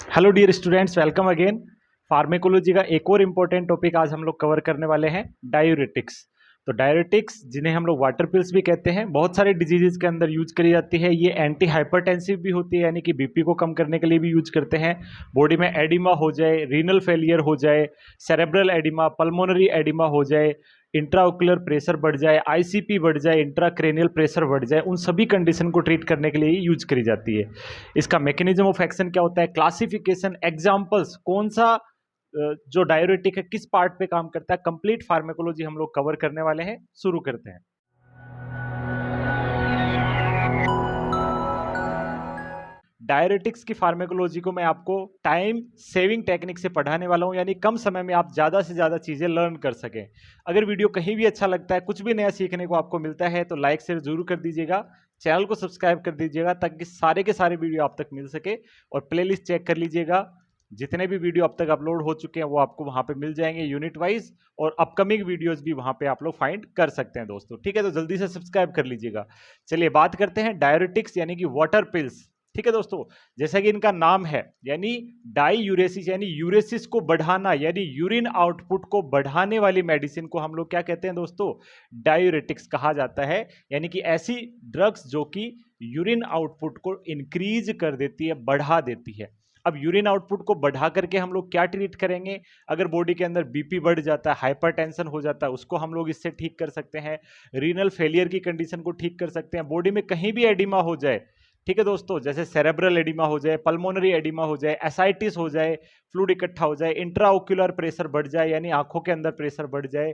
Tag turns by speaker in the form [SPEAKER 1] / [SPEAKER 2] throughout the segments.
[SPEAKER 1] Hello dear students, welcome again. Pharmacology का एक और इम्पोर्टेंट टॉपिक आज हम लोग कवर करने वाले हैं, डायूरेटिक्स। तो डायूरेटिक्स, जिन्हें हम लोग वाटर पिल्स भी कहते हैं, बहुत सारे डिजीजेस के अंदर यूज करी जाती है। ये एंटी हाइपरटेंसिव भी होती है, यानी कि बीपी को कम करने के लिए भी यूज करते हैं। बॉडी में एडिमा हो जाए, रीनल फेलियर हो जाए, सेरेब्रल एडिमा, पल्मोनरी एडिमा हो जाए, इंट्राओकुलर प्रेशर बढ़ जाए, आईसीपी बढ़ जाए, इंट्राक्रेनियल प्रेशर बढ़ जाए, उन सभी कंडीशन को ट्रीट करने के लिए ही यूज करी जाती है। इसका मैकेनिज्म ऑफ एक्शन क्या होता है, क्लासिफिकेशन, एग्जांपल्स, कौन सा जो डायूरेटिक है किस पार्ट पे काम करता है, कंप्लीट फार्मेकोलॉजी हम लोग कवर करने वाले हैं। शुरू करते हैं। डायरेटिक्स की फार्मेकोलॉजी को मैं आपको टाइम सेविंग टेक्निक से पढ़ाने वाला हूं, यानी कम समय में आप ज्यादा से ज्यादा चीजें लर्न कर सकें। अगर वीडियो कहीं भी अच्छा लगता है, कुछ भी नया सीखने को आपको मिलता है, तो लाइक शेयर जरूर कर दीजिएगा, चैनल को सब्सक्राइब कर दीजिएगा, ताकि सारे के सारे वीडियो आप तक मिल सके। और प्लेलिस्ट चेक कर लीजिएगा, जितने भी वीडियो अब तक अपलोड हो चुके हैं वो आपको वहां पे मिल जाएंगे यूनिट वाइज, और अपकमिंग वीडियोस भी वहां पे आप लोग फाइंड कर सकते हैं दोस्तों। ठीक है, तो जल्दी से सब्सक्राइब कर लीजिएगा। चलिए बात करते हैं डायूरेटिक्स यानी कि वाटर पिल्स। ठीक है दोस्तों, जैसा कि इनका नाम है, यानी डाई यूरेसिस, यानी यूरेसिस को बढ़ाना, यानी यूरिन आउटपुट को बढ़ाने वाली मेडिसिन को हम लोग क्या कहते हैं दोस्तों, डायूरेटिक्स कहा जाता है। यानी कि ऐसी ड्रग्स जो कि यूरिन आउटपुट को इंक्रीज कर देती है, बढ़ा देती है। अब यूरिन आउटपुट को बढ़ा करके हम लोग क्या ट्रीट करेंगे, अगर बॉडी के अंदर बीपी बढ़ जाता है, हाइपरटेंशन हो जाता है, उसको हम लोग इससे ठीक कर सकते हैं। रीनल फेलियर की कंडीशन को ठीक कर सकते हैं। बॉडी में कहीं भी एडिमा हो जाए, ठीक है दोस्तों, जैसे सेरेब्रल एडिमा हो जाए, पल्मोनरी एडिमा हो जाए, एसाइटिस हो जाए, फ्लूइड इकट्ठा हो जाए, इंट्राओक्यूलर प्रेशर बढ़ जाए, यानी आंखों के अंदर प्रेशर बढ़ जाए,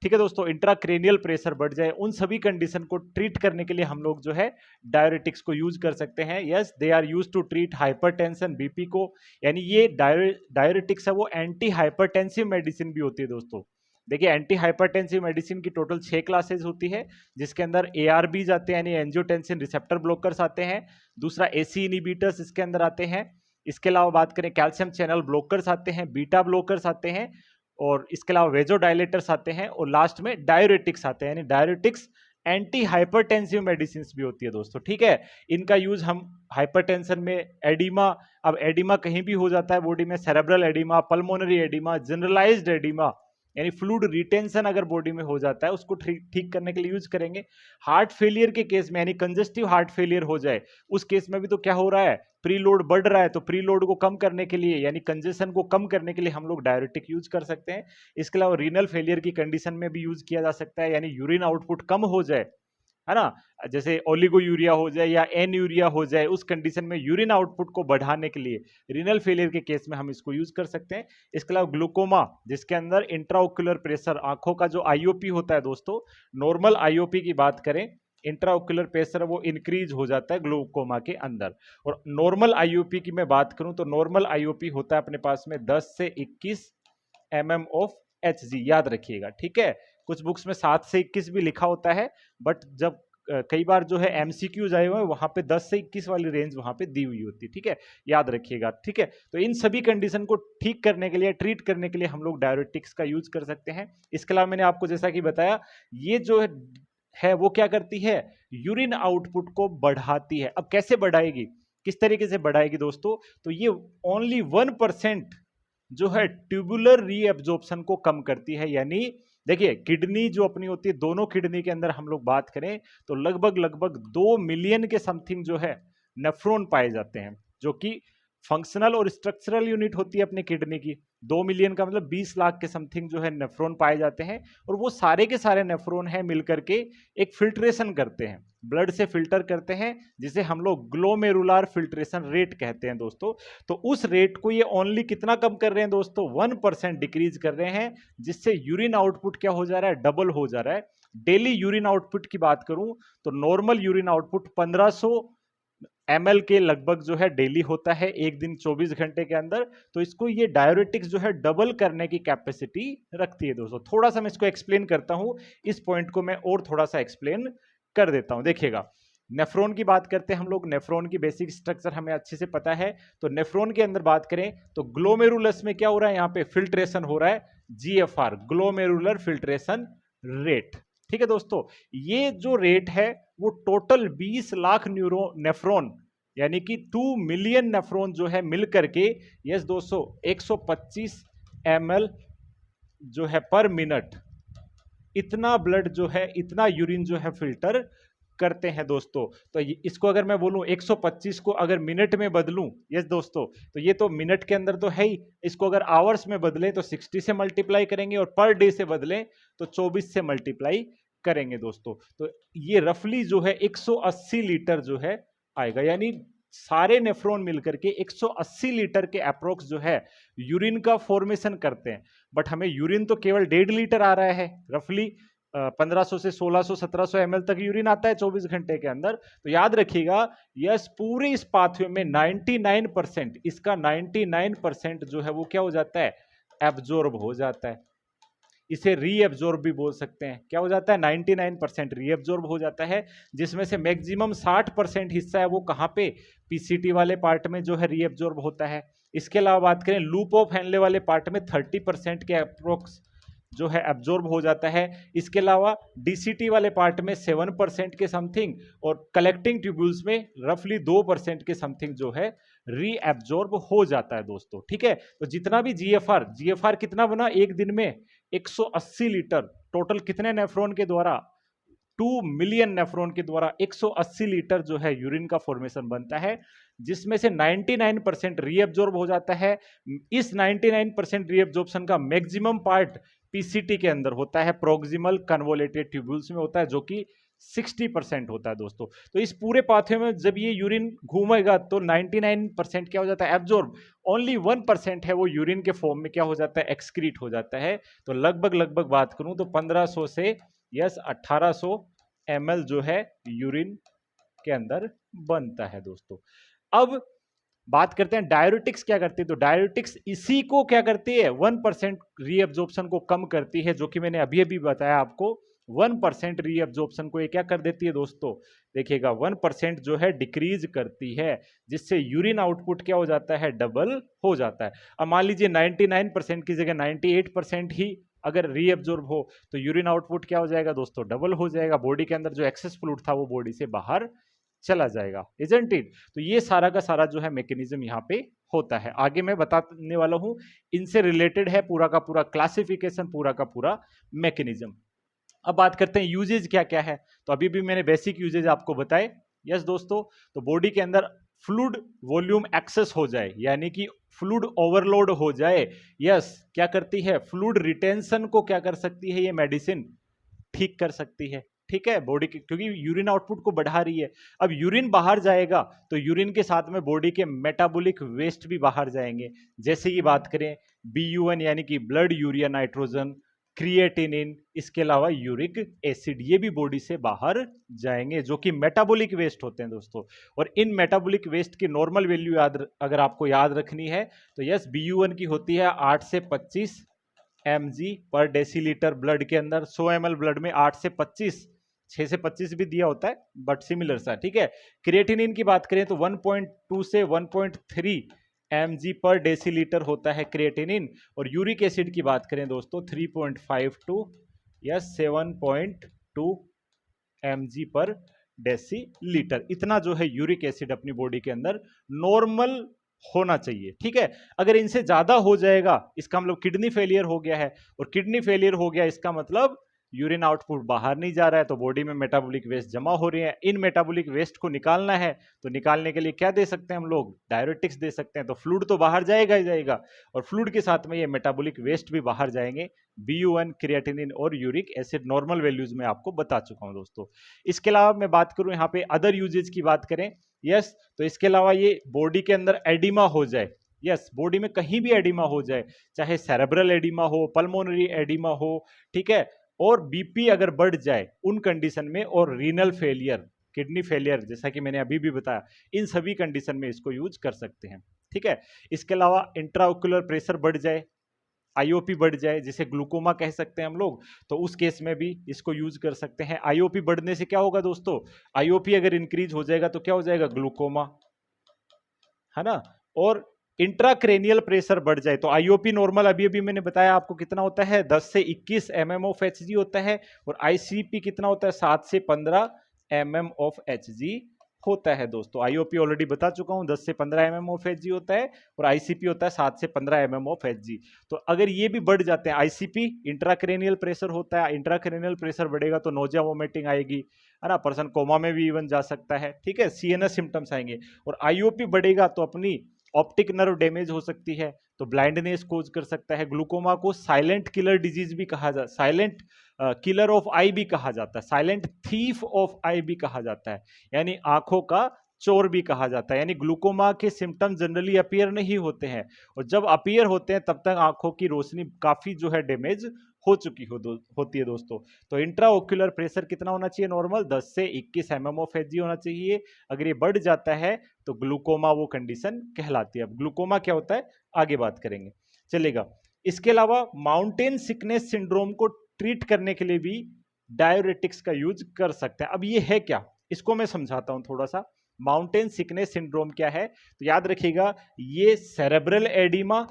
[SPEAKER 1] ठीक है दोस्तों, इंट्राक्रेनियल प्रेशर बढ़ जाए, उन सभी कंडीशन को ट्रीट करने के लिए हम लोग जो है डायूरेटिक्स को यूज कर सकते हैं। Yes, they are used to treat hypertension, BP को। यानी ये डायूरेटिक्स है वो एंटी हाइपरटेंसिव मेडिसिन भी होती है दोस्तों। देखिए, एंटी हाइपरटेंसिव मेडिसिन की टोटल 6 क्लासेज होती है, जिसके अंदर एआरबीज आते हैं, यानी एंजियोटेंसिन रिसेप्टर ब्लॉकर्स आते हैं। दूसरा एसी इनिबिटर्स इसके अंदर आते हैं। इसके अलावा बात करें, कैल्शियम चैनल ब्लॉकर्स आते हैं, बीटा ब्लॉकर्स आते हैं, और इसके अलावा वेजोडाइलेटर्स आते हैं, और लास्ट में डायूरेटिक्स आते हैं। यानी डायूरेटिक्स एंटी हाइपरटेंसिव मेडिसिन भी होती है दोस्तों। ठीक है, इनका यूज हम हाइपरटेंशन में, एडिमा, अब एडिमा कहीं भी हो जाता है बॉडी में, cerebral oedema, pulmonary oedema, generalised oedema, यानी फ्लूइड रिटेंशन अगर बॉडी में हो जाता है, उसको ठीक करने के लिए यूज करेंगे। हार्ट फेलियर के केस में, यानी कंजस्टिव हार्ट फेलियर हो जाए, उस केस में भी तो क्या हो रहा है, प्रीलोड बढ़ रहा है, तो प्रीलोड को कम करने के लिए, यानी कंजेशन को कम करने के लिए हम लोग डायूरेटिक यूज कर सकते हैं। इसके अलावा रीनल फेलियर की कंडीशन में भी यूज किया जा सकता है, यानी यूरिन आउटपुट कम हो जाए, है ना, जैसे ओलिगो यूरिया हो जाए या एन यूरिया हो जाए, उस कंडीशन में यूरिन आउटपुट को बढ़ाने के लिए रीनल फेलियर के केस में हम इसको यूज कर सकते हैं। इसके अलावा ग्लूकोमा, जिसके अंदर इंट्राओक्यूलर प्रेशर, आंखों का जो आईओपी होता है दोस्तों, नॉर्मल आईओपी की बात करें, इंट्राओक्यूलर प्रेशर वो इंक्रीज हो जाता है ग्लूकोमा के अंदर। और नॉर्मल आईओपी की मैं बात करूं तो नॉर्मल आईओपी होता है अपने पास में 10 से 21 mm ऑफ Hg, याद रखिएगा। ठीक है, कुछ बुक्स में 7 से 21 भी लिखा होता है, बट जब कई बार जो है एमसीक्यूज आए हुए हैं, वहां पे 10 से 21 वाली रेंज वहां पे दी हुई होती है। ठीक है, याद रखिएगा। ठीक है, तो इन सभी कंडीशन को ठीक करने के लिए, ट्रीट करने के लिए हम लोग डायूरेटिक्स का यूज कर सकते हैं। इसके अलावा मैंने आपको जैसा कि बताया, ये जो है वो क्या करती है, यूरिन आउटपुट को बढ़ाती है। अब कैसे बढ़ाएगी, किस तरीके से बढ़ाएगी दोस्तों, तो ये ओनली 1% जो है ट्यूबुलर रीएब्जॉर्प्शन को कम करती है। यानी देखिए, किडनी जो अपनी होती है, दोनों किडनी के अंदर हम लोग बात करें तो लगभग लगभग 2 मिलियन के समथिंग जो है नेफ्रॉन पाए जाते हैं, जो कि फंक्शनल और स्ट्रक्चरल यूनिट होती है अपने किडनी की। 2 मिलियन का मतलब 20 लाख के समथिंग जो है नेफ्रॉन पाए जाते हैं, और वो सारे के सारे नेफ्रॉन है मिलकर के एक फिल्ट्रेशन करते हैं, ब्लड से फिल्टर करते हैं, जिसे हम लोग ग्लोमेरुलर फिल्ट्रेशन रेट कहते हैं दोस्तों। तो उस रेट को ये ओनली कितना कम कर रहे हैं दोस्तों, 1% डिक्रीज कर रहे हैं, जिससे यूरिन आउटपुट क्या हो जा रहा है, डबल हो जा रहा है। डेली यूरिन आउटपुट की बात करूं तो नॉर्मल यूरिन आउटपुट 1500 ml के लगभग जो है डेली होता है, एक दिन 24 घंटे के अंदर। तो इसको ये डायूरेटिक्स जो है डबल करने की कैपेसिटी रखती है दोस्तों। थोड़ा सा मैं इसको एक्सप्लेन करता हूं, इस पॉइंट को मैं और थोड़ा सा एक्सप्लेन कर देता हूं। देखिएगा, नेफ्रॉन की बात करते हैं हम लोग, नेफ्रॉन की बेसिक स्ट्रक्चर हमें अच्छे से पता है। तो नेफ्रॉन के अंदर बात करें तो ग्लोमेरुलस में क्या हो रहा है, यहाँ पे फिल्ट्रेशन हो रहा है, जीएफआर, ग्लोमेरुलर फिल्ट्रेशन रेट। ठीक है दोस्तों, ये जो रेट है वो टोटल 20 लाख न्यूरो नेफ्रॉन, यानी कि 2 मिलियन नेफ्रॉन जो है मिल करके, यस दोस्तों, 125 ml जो है पर मिनट, इतना ब्लड जो है, इतना यूरिन जो है फिल्टर करते हैं दोस्तों। तो इसको अगर मैं बोलूं 125 को अगर मिनट में बदलूं, यस दोस्तों, तो ये तो मिनट के अंदर तो है ही, इसको अगर आवर्स में बदलें तो 60 से मल्टीप्लाई करेंगे, और पर डे से बदलें तो 24 से मल्टीप्लाई करेंगे दोस्तों। तो ये रफली जो है 180 लीटर जो है आएगा, यानी सारे नेफ्रॉन मिलकर के 180 लीटर के अप्रोक्स जो है यूरिन का फॉर्मेशन करते हैं। बट हमें यूरिन तो केवल 1.5 लीटर आ रहा है, रफली 1500 से 1600 1700 ml तक यूरिन आता है 24 घंटे के अंदर। तो याद रखिएगा, यस, पूरे इस पाथवे में 99%, इसका 99% जो है वो क्या हो जाता है, एब्जॉर्ब हो जाता है। इसे रीएब्जॉर्ब भी बोल सकते हैं। क्या हो जाता है, 99% रीएब्जॉर्ब हो जाता है, जिसमें से मैक्सिमम 60% हिस्सा है वो कहाँ पे, पीसीटी वाले पार्ट में जो है रीएब्जॉर्ब होता है। इसके अलावा बात करें लूप ऑफ हेनले वाले पार्ट में 30% के अप्रोक्स जो है एब्जॉर्ब हो जाता है। इसके अलावा डीसीटी वाले पार्ट में 7% के समथिंग, और कलेक्टिंग ट्यूब्यूल्स में रफली 2% के समथिंग जो है रीएब्जॉर्ब हो जाता है दोस्तों। ठीक है, तो जितना भी जीएफआर कितना बना एक दिन में, 180 लीटर। टोटल कितने नेफ्रॉन के द्वारा, 2 मिलियन नेफ्रॉन के द्वारा 180 लीटर जो है यूरिन का फॉर्मेशन बनता है, जिसमें से 99% रीएब्जॉर्ब हो जाता है। इस 99% रीएब्जॉर्प्शन का मैक्सिमम पार्ट पीसीटी के अंदर होता है, प्रोक्सिमल कन्वोलेटेड ट्यूब्यूल्स में होता है, जो कि 60% होता है दोस्तों। तो इस पूरे पाथवे में जब ये यूरिन घूमेगा तो 99% क्या हो जाता है, एब्जॉर्ब। ओनली 1% है वो यूरिन के फॉर्म में क्या हो जाता है, एक्सक्रीट हो जाता है। तो लगभग बात करूं तो 1500 से यस 1800 ml जो है यूरिन के अंदर बनता है दोस्तों। अब बात करते हैं डाययूरेटिक्स क्या करती है। तो डाययूरेटिक्स इसी को क्या करती है, 1% रीअब्जॉर्प्शन को कम करती है, जो कि मैंने अभी अभी बताया आपको। 1% रीअब्जॉर्प्शन को ये क्या कर देती है दोस्तों, देखिएगा 1% जो है डिक्रीज करती है, जिससे यूरिन आउटपुट क्या हो जाता है, डबल हो जाता है। अब मान लीजिए 99% की जगह 98% ही अगर रीअब्जॉर्ब हो तो यूरिन आउटपुट क्या हो जाएगा दोस्तों, डबल हो जाएगा। बॉडी के अंदर जो एक्सेस फ्लूइड था वो बॉडी से बाहर चला जाएगा, इजंट इट। तो ये सारा का सारा जो है मैकेनिज्म यहाँ पे होता है, आगे मैं बताने वाला हूं। इनसे रिलेटेड है पूरा का पूरा क्लासिफिकेशन, पूरा का पूरा मैकेनिज्म। अब बात करते हैं यूजेज क्या क्या है। तो अभी भी मैंने बेसिक यूजेज आपको बताए। यस दोस्तों, तो बॉडी के अंदर फ्लूइड वॉल्यूम एक्सेस हो जाए, यानी कि फ्लूइड ओवरलोड हो जाए, यस, क्या करती है, फ्लूइड रिटेंशन को क्या कर सकती है ये मेडिसिन, ठीक कर सकती है। ठीक है, बॉडी की, क्योंकि यूरिन आउटपुट को बढ़ा रही है। अब यूरिन बाहर जाएगा तो यूरिन के साथ में बॉडी के मेटाबॉलिक वेस्ट भी बाहर जाएंगे। जैसे कि बात करें BUN यानी कि ब्लड यूरिया नाइट्रोजन, क्रिएटिनिन, इसके अलावा यूरिक एसिड, ये भी बॉडी से बाहर जाएंगे, जो कि मेटाबॉलिक वेस्ट होते हैं दोस्तों। और इन मेटाबॉलिक वेस्ट की नॉर्मल वैल्यू अगर आपको याद रखनी है तो यस, BUN की होती है 8 से 25 mg पर डेसीलीटर ब्लड के अंदर। 100 ml ब्लड में 8 से 25, 6 से 25 भी दिया होता है, बट सिमिलर सा। ठीक है, क्रिएटिनिन की बात करें तो 1.2 से 1.3 mg पर डेसीलीटर होता है क्रिएटिनिन। और यूरिक एसिड की बात करें दोस्तों 3.5 टू या 7.2 mg पर डेसीलीटर, इतना जो है यूरिक एसिड अपनी बॉडी के अंदर नॉर्मल होना चाहिए। ठीक है, अगर इनसे ज्यादा हो जाएगा इसका मतलब किडनी फेलियर हो गया है, और किडनी फेलियर हो गया इसका मतलब यूरिन आउटपुट बाहर नहीं जा रहा है, तो बॉडी में मेटाबॉलिक वेस्ट जमा हो रही है। इन मेटाबॉलिक वेस्ट को निकालना है, तो निकालने के लिए क्या दे सकते हैं हम लोग, डाययूरेटिक्स दे सकते हैं। तो फ्लूइड तो बाहर जाएगा ही जाएगा, और फ्लूइड के साथ में ये मेटाबॉलिक वेस्ट भी बाहर जाएंगे। BUN, क्रिएटिनिन और यूरिक एसिड नॉर्मल वैल्यूज में आपको बता चुका हूं दोस्तों। इसके अलावा मैं बात करूं यहाँ पे अदर यूजेज की बात करें, यस, तो इसके अलावा ये बॉडी के अंदर एडिमा हो जाए, यस, बॉडी में कहीं भी एडिमा हो जाए, चाहे सेरेब्रल एडिमा हो, पल्मोनरी एडिमा हो, ठीक है, और बीपी अगर बढ़ जाए उन कंडीशन में, और रीनल फेलियर, किडनी फेलियर, जैसा कि मैंने अभी भी बताया, इन सभी कंडीशन में इसको यूज कर सकते हैं। ठीक है, इसके अलावा इंट्राओक्युलर प्रेशर बढ़ जाए, IOP बढ़ जाए, जिसे ग्लूकोमा कह सकते हैं हम लोग, तो उस केस में भी इसको यूज कर सकते हैं। IOP बढ़ने से क्या होगा दोस्तों, IOP अगर इंक्रीज हो जाएगा तो क्या हो जाएगा, ग्लूकोमा, है ना। और इंट्राक्रेनियल प्रेशर बढ़ जाए तो IOP नॉर्मल अभी अभी मैंने बताया आपको कितना होता है, 10 से 21 mm ऑफ Hg होता है, और ICP कितना होता है, 7 से 15 mm ऑफ Hg होता है दोस्तों। आईओपी ऑलरेडी बता चुका हूं 10 से 15 mm ऑफ एचजी होता है और आईसीपी होता है 7 से 15 mm ऑफ एचजी। तो अगर ये भी बढ़ जाते हैं, आईसीपी इंट्राक्रेनियल प्रेशर होता है, इंट्राक्रेनियल प्रेशर बढ़ेगा तो नोजिया वोमिटिंग आएगी, है ना, पर्सन कोमा में भी इवन जा सकता है, ठीक है, सीएनएस सिम्टम्स आएंगे। और आईओपी बढ़ेगा तो अपनी ऑप्टिक नर्व डैमेज हो सकती है, तो ब्लाइंडनेस कोज कर सकता है। ग्लूकोमा को साइलेंट किलर डिजीज भी कहा जाता है, साइलेंट किलर ऑफ आई भी कहा जाता है, साइलेंट थीफ ऑफ आई भी कहा जाता है, यानी आंखों का चोर भी कहा जाता है। यानी ग्लूकोमा के सिम्टम जनरली अपीयर नहीं होते हैं, और जब अपीयर होते हैं तब तक आंखों की रोशनी काफी जो है डैमेज हो चुकी होती है दोस्तों। तो इंट्राओक्यूलर प्रेशर कितना होना चाहिए नॉर्मल, 10 से 21 mm ऑफ एचजी होना चाहिए। अगर ये बढ़ जाता है तो ग्लूकोमा वो कंडीशन कहलाती है। अब ग्लूकोमा क्या होता है आगे बात करेंगे, चलेगा। इसके अलावा माउंटेन सिकनेस सिंड्रोम को ट्रीट करने के लिए भी डाययूरेटिक्स का यूज कर सकते हैं। अब ये है क्या, इसको मैं समझाता हूं थोड़ा सा। माउंटेन सिकनेस सिंड्रोम क्या है, तो याद रखिएगा, ये cerebral oedema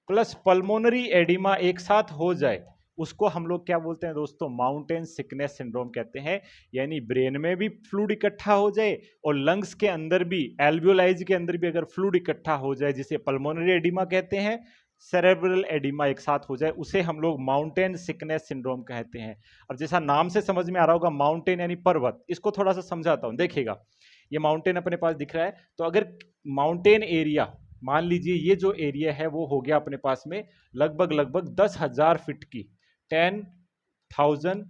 [SPEAKER 1] plus pulmonary oedema एक साथ हो जाए उसको हम लोग क्या बोलते हैं दोस्तों, माउंटेन सिकनेस सिंड्रोम कहते हैं। यानी ब्रेन में भी फ्लूइड इकट्ठा हो जाए और लंग्स के अंदर भी, एल्वियोलाइज के अंदर भी अगर फ्लूइड इकट्ठा हो जाए, जिसे पल्मोनरी एडिमा कहते हैं, सेरेब्रल एडिमा एक साथ हो जाए, उसे हम लोग माउंटेन सिकनेस सिंड्रोम कहते हैं। अब जैसा नाम से समझ में आ रहा होगा, माउंटेन यानी पर्वत, इसको थोड़ा सा समझाता हूं। देखिएगा, ये माउंटेन अपने पास दिख रहा है, तो अगर माउंटेन एरिया, मान लीजिए ये जो एरिया है वो हो गया अपने पास में लगभग 10,000 फीट की, 10,000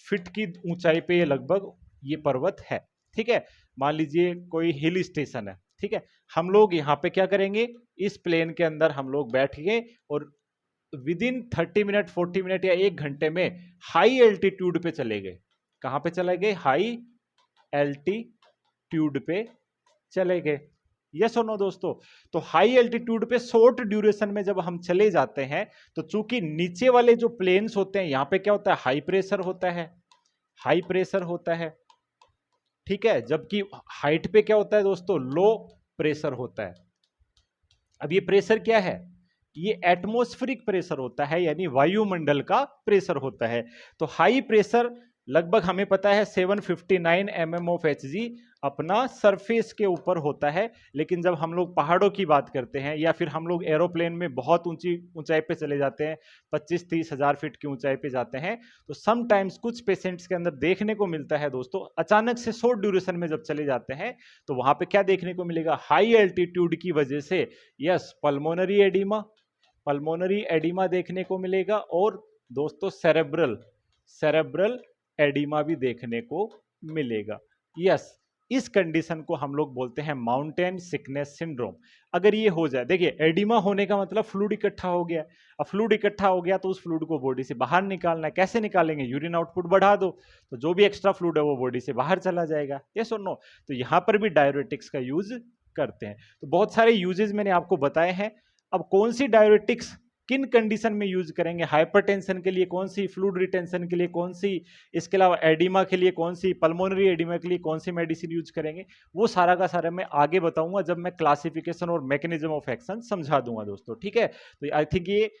[SPEAKER 1] फीट की ऊंचाई पे ये लगभग ये पर्वत है, ठीक है। मान लीजिए कोई हिल स्टेशन है, ठीक है। हम लोग यहाँ पे क्या करेंगे, इस प्लेन के अंदर हम लोग बैठ गए और विद इन 30 मिनट 40 मिनट या 1 घंटे में हाई एल्टीट्यूड पे चले गए। कहां पे चले गए, हाई एल्टीट्यूड पे चले गए। यस और नो दोस्तों। तो हाई एल्टीट्यूड पे शॉर्ट ड्यूरेशन में जब हम चले जाते हैं, तो चूंकि नीचे वाले जो प्लेन्स होते हैं, यहां पे क्या होता है, हाई प्रेशर होता है, हाई प्रेशर होता है, ठीक है, जबकि हाइट पे क्या होता है दोस्तों, लो प्रेशर होता है। अब ये प्रेशर क्या है, ये एटमॉस्फेरिक प्रेशर होता है, यानी वायुमंडल का प्रेशर होता है। तो हाई प्रेशर लगभग हमें पता है 759 mm ऑफ एचजी अपना सरफेस के ऊपर होता है। लेकिन जब हम लोग पहाड़ों की बात करते हैं या फिर हम लोग एरोप्लेन में बहुत ऊंची ऊंचाई पे चले जाते हैं, 25-30 हजार फीट की ऊंचाई पे जाते हैं, तो समटाइम्स कुछ पेशेंट्स के अंदर देखने को मिलता है दोस्तों, अचानक से शॉर्ट ड्यूरेशन में जब चले जाते हैं तो वहां पे क्या देखने को मिलेगा, हाई एल्टीट्यूड की वजह से yes pulmonary oedema, pulmonary oedema देखने को मिलेगा, और दोस्तों सेरेब्रल एडिमा भी देखने को मिलेगा। यस, इस कंडीशन को हम लोग बोलते हैं माउंटेन सिकनेस सिंड्रोम। अगर ये हो जाए, देखिए एडिमा होने का मतलब फ्लूइड इकट्ठा हो गया। अब फ्लूइड इकट्ठा हो गया तो उस फ्लूइड को बॉडी से बाहर निकालना है। कैसे निकालेंगे, यूरिन आउटपुट बढ़ा दो तो जो भी एक्स्ट्रा फ्लूइड है वो बॉडी से बाहर चला जाएगा। यस और नो। तो यहां पर भी डाययूरेटिक्स का यूज करते हैं। तो बहुत सारे यूजेस मैंने आपको बताए हैं। अब कौन सी डाययूरेटिक्स किन कंडीशन में यूज करेंगे, हाइपरटेंशन के लिए कौन सी, फ्लूइड रिटेंशन के लिए कौन सी, इसके अलावा एडिमा के लिए कौन सी, पल्मोनरी एडिमा के लिए कौन सी मेडिसिन यूज करेंगे, वो सारा का सारा मैं आगे बताऊंगा जब मैं क्लासिफिकेशन और मैकेनिज्म ऑफ एक्शन समझा दूंगा दोस्तों, ठीक है। तो आई थिंक ये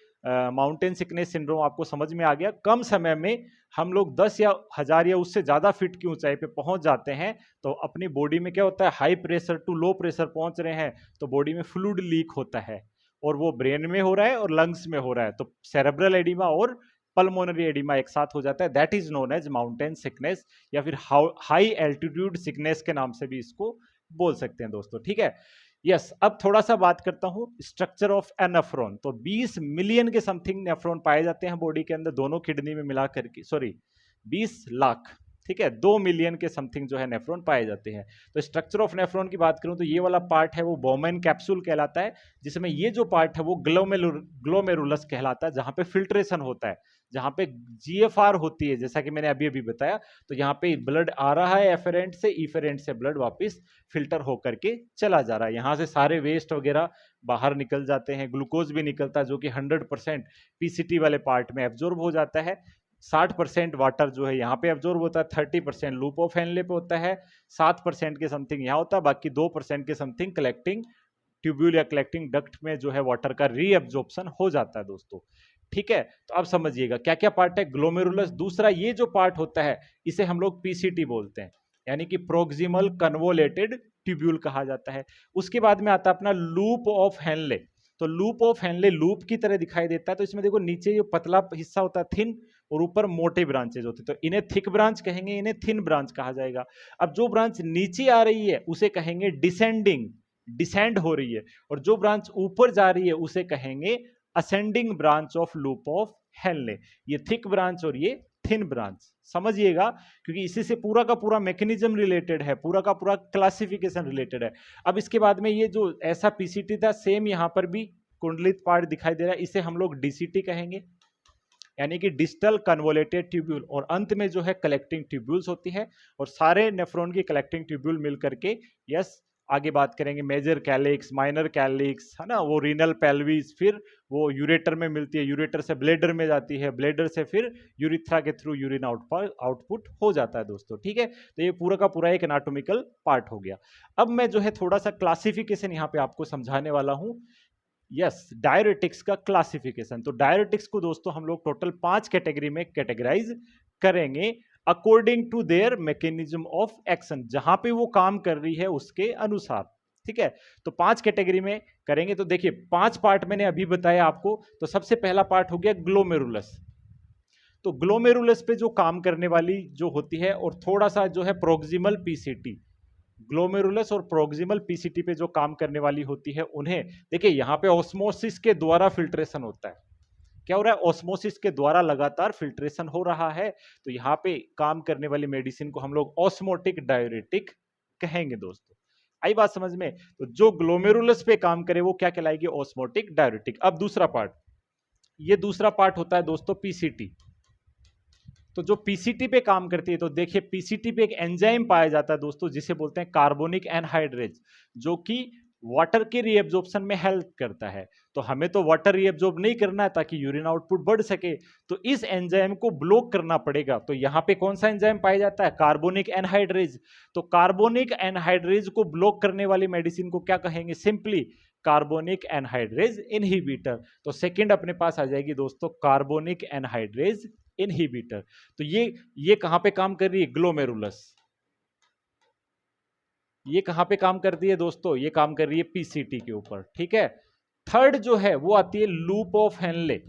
[SPEAKER 1] माउंटेन सिकनेस सिंड्रोम आपको समझ में आ गया। कम समय में हम लोग 10 या 1000 या उससे ज्यादा फीट की ऊंचाई पे पहुंच जाते हैं, तो अपनी बॉडी में क्या होता है, high pressure to low pressure पहुंच रहे हैं तो बॉडी में फ्लूइड लीक होता है, और वो ब्रेन में हो रहा है और लंग्स में हो रहा है, तो सेरेब्रल एडिमा और पल्मोनरी एडिमा एक साथ हो जाता है। That is known as mountain sickness, या फिर हाई एल्टीट्यूड सिकनेस के नाम से भी इसको बोल सकते हैं दोस्तों, ठीक है। यस, अब थोड़ा सा बात करता हूं स्ट्रक्चर ऑफ ए नेफ्रॉन। तो 20 मिलियन के समथिंग नेफ्रॉन पाए जाते हैं बॉडी के अंदर, दोनों किडनी में मिलाकर के, सॉरी 20 लाख, ठीक है, 2 मिलियन के समथिंग जो है नेफ्रॉन पाए जाते हैं। तो स्ट्रक्चर ऑफ नेफ्रॉन की बात करूं तो ये वाला पार्ट है वो बोमेन कैप्सूल कहलाता है, जिसमें ये जो पार्ट है वो ग्लोमेरुलस कहलाता है, जहां पे फिल्ट्रेशन होता है, जहां पे जीएफआर होती है, जैसा कि मैंने अभी अभी बताया। तो यहाँ पे ब्लड आ रहा है एफेरेंट से, इफेरेंट से ब्लड वापस फिल्टर होकर के चला जा रहा है, यहाँ से सारे वेस्ट वगैरह बाहर निकल जाते हैं, ग्लूकोज भी निकलता है जो कि 100% पीसीटी वाले पार्ट में एब्जॉर्ब हो जाता है। 60% वाटर जो है यहाँ पे एब्जॉर्ब होता है, 30% लूप ऑफ हेनले पे होता है, 7% के समथिंग यहाँ होता है, बाकी 2% के समथिंग कलेक्टिंग ट्यूब्यूल या कलेक्टिंग डक्ट में जो है वाटर का रीअब्जॉर्प्शन हो जाता है दोस्तों, ठीक है। तो अब समझिएगा क्या क्या पार्ट है, ग्लोमेरुलस। दूसरा ये जो पार्ट होता है इसे हम लोग पीसीटी बोलते हैं, यानी कि प्रोक्सिमल कन्वोलेटेड ट्यूब्यूल कहा जाता है। उसके बाद में आता है अपना लूप ऑफ हेनले। तो लूप ऑफ हेनले लूप की तरह दिखाई देता है। तो इसमें देखो नीचे जो पतला हिस्सा होता है थिन, और ऊपर मोटे ब्रांचेज होते हैं, तो इन्हें थिक ब्रांच कहेंगे, इन्हें थिन ब्रांच कहा जाएगा। अब जो ब्रांच नीचे आ रही है उसे कहेंगे डिसेंडिंग, डिसेंड हो रही है, और जो ब्रांच ऊपर जा रही है उसे कहेंगे ascending branch of loop of Henley. ये थिक ब्रांच और ये थिन ब्रांच समझिएगा, क्योंकि इसी से पूरा का पूरा मैकेनिज्म रिलेटेड है, पूरा का पूरा क्लासिफिकेशन रिलेटेड है। अब इसके बाद में ये जो ऐसा पीसीटी था, सेम यहां पर भी कुंडलित पार्ट दिखाई दे रहा है, इसे हम लोग डीसीटी कहेंगे, यानी कि डिस्टल कन्वोलेटेड ट्यूब्यूल। और अंत में जो है कलेक्टिंग ट्यूब्यूल्स होती है, और सारे नेफ्रॉन की कलेक्टिंग ट्यूब्यूल मिल करके यस आगे बात करेंगे मेजर कैलिक्स, माइनर कैलिक्स, है ना, वो रीनल पेल्विस, फिर वो यूरेटर में मिलती है, यूरेटर से ब्लेडर में जाती है, ब्लेडर से फिर यूरिथ्रा के थ्रू यूरिन आउटपुट हो जाता है दोस्तों। ठीक है, तो ये पूरा का पूरा एक एनाटॉमिकल पार्ट हो गया। अब मैं जो है थोड़ा सा क्लासिफिकेशन यहाँ पे आपको समझाने वाला हूँ। यस, डायरेटिक्स का क्लासिफिकेशन। तो डायरेटिक्स को दोस्तों हम लोग टोटल 5 कैटेगरी में कैटेगराइज करेंगे according to their mechanism of action, जहां पे वो काम कर रही है उसके अनुसार। ठीक है, तो 5 कैटेगरी में करेंगे। तो देखिए 5 पार्ट मैंने अभी बताया आपको। तो सबसे पहला पार्ट हो गया ग्लोमेरुलस। तो ग्लोमेरुलस पे जो काम करने वाली जो होती है, और थोड़ा सा जो है प्रोक्सिमल पीसीटी, ग्लोमेरुलस और प्रोक्सिमल पीसीटी पे जो काम करने वाली होती है उन्हें देखिए यहां पे ऑस्मोसिस के द्वारा फिल्ट्रेशन होता है। क्या हो रहा है? ऑस्मोसिस के द्वारा लगातार फिल्ट्रेशन हो रहा है। तो यहां पे काम करने वाली मेडिसिन को हम लोग ऑस्मोटिक डायरेटिक कहेंगे दोस्तों। आई बात समझ में? तो जो ग्लोमेरुलस पे काम करे वो क्या कहलाएगी? Osmotic diuretic. अब दूसरा पार्ट, ये दूसरा पार्ट होता है दोस्तों पीसीटी। तो जो पीसीटी पे काम करती है, तो देखिए पीसीटी पे एक एंजाइम पाया जाता है दोस्तों, जिसे बोलते हैं कार्बोनिक एनहाइड्रेज, जो कि वाटर के रीएब्जॉर्प्शन में हेल्प करता है। तो हमें तो वाटर रीएब्जॉर्ब नहीं करना है ताकि यूरिन आउटपुट बढ़ सके, तो इस एंजाइम को ब्लॉक करना पड़ेगा। तो यहां पे कौन सा एंजाइम पाया जाता है? Carbonic anhydrase. तो कार्बोनिक एनहाइड्रेज को ब्लॉक करने वाली मेडिसिन को क्या कहेंगे? Simply carbonic anhydrase inhibitor. तो सेकंड अपने पास आ जाएगी दोस्तों कार्बोनिक एनहाइड्रेज इनहिबिटर। तो ये कहां पे काम कर रही है? ग्लोमेरुलस। ये कहां पे काम करती है दोस्तों? ये काम कर रही है पीसीटी के ऊपर। ठीक है, थर्ड जो है वो आती है loop of Henley.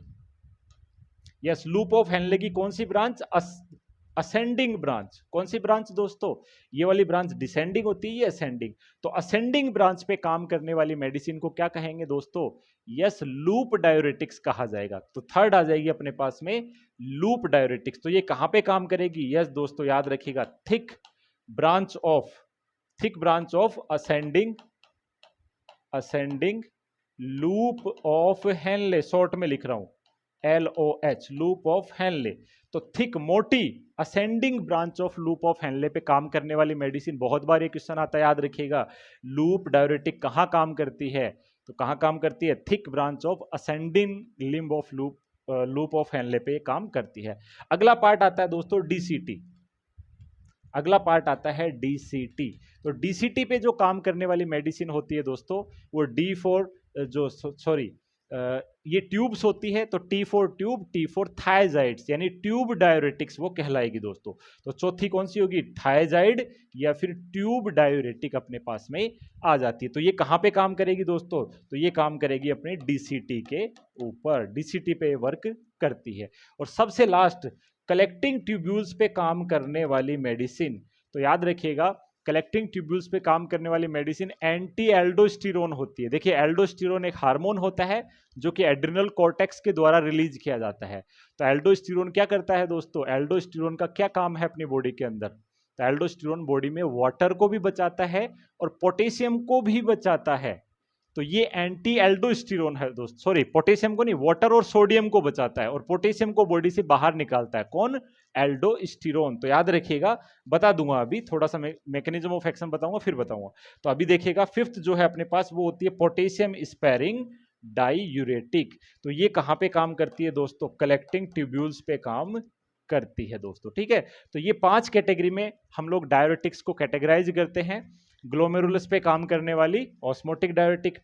[SPEAKER 1] Yes, loop of Henle की कौन सी ब्रांच? Ascending branch. कौन सी ब्रांच दोस्तों? ये वाली ब्रांच डिसेंडिंग होती है, ये असेंडिंग। तो असेंडिंग ब्रांच पे काम करने वाली मेडिसिन को क्या कहेंगे दोस्तों? यस, लूप डायरेटिक्स कहा जाएगा। तो थर्ड आ जाएगी अपने पास में लूप डायरेटिक्स। तो ये कहां पे काम करेगी? यस दोस्तों, याद रखिएगा, thick branch of ascending loop of Henley, short में लिख रहा हूं LOH, लूप ऑफ हेनले। तो थिक मोटी ascending branch of loop of Henle पे काम करने वाली मेडिसिन। बहुत बार ये क्वेश्चन आता है, याद रखिएगा, लूप डायरेटिक कहां काम करती है? तो कहां काम करती है? Thick branch of ascending limb of loop of Henle पे काम करती है। अगला पार्ट आता है दोस्तों डीसीटी। अगला पार्ट आता है डीसीटी। तो डीसीटी पे जो काम करने वाली मेडिसिन होती है दोस्तों, वो ये ट्यूब्स होती है। तो T4 ट्यूब, T4 थायजाइड्स, यानी ट्यूब डायरेटिक्स वो कहलाएगी दोस्तों। तो चौथी कौन सी होगी? थायजाइड या फिर ट्यूब डायरेटिक अपने पास में आ जाती है। तो ये कहां पे काम करेगी दोस्तों? तो ये काम करेगी अपने डीसीटी के ऊपर, डीसीटी पे वर्क करती है। और सबसे लास्ट कलेक्टिंग ट्यूब्यूल्स पे काम करने वाली मेडिसिन। तो याद रखिएगा, कलेक्टिंग ट्यूब्यूल्स पे काम करने वाली मेडिसिन एंटी एल्डोस्टेरोन होती है। देखिए एल्डोस्टेरोन एक हार्मोन होता है जो कि एड्रिनल कॉर्टेक्स के द्वारा रिलीज किया जाता है। तो एल्डोस्टेरोन क्या करता है दोस्तों? एल्डोस्टेरोन का क्या काम है अपनी बॉडी के अंदर? तो एल्डोस्टेरोन बॉडी में वाटर को भी बचाता है और पोटेशियम को भी बचाता है। तो ये एंटी एल्डोस्टेरोन है दोस्त, सॉरी पोटेशियम को नहीं, वाटर और सोडियम को बचाता है और पोटेशियम को बॉडी से बाहर निकालता है। कौन? एल्डोस्टेरोन। तो याद रखिएगा, बता दूंगा अभी थोड़ा सा मैकेनिज्म ऑफ एक्शन बताऊंगा, फिर बताऊंगा। तो अभी देखिएगा फिफ्थ जो है अपने पास वो होती है पोटेशियम स्पेयरिंग डाईयूरेटिक। तो ये कहां पे काम करती है दोस्तों? कलेक्टिंग ट्यूब्यूल्स पे काम करती है दोस्तों। ठीक है, तो ये 5 कैटेगरी में हम लोग डायरेटिक्स को कैटेगराइज करते हैं। ग्लोमेरुलस पे काम करने वाली ऑस्मोटिक डायरेटिक,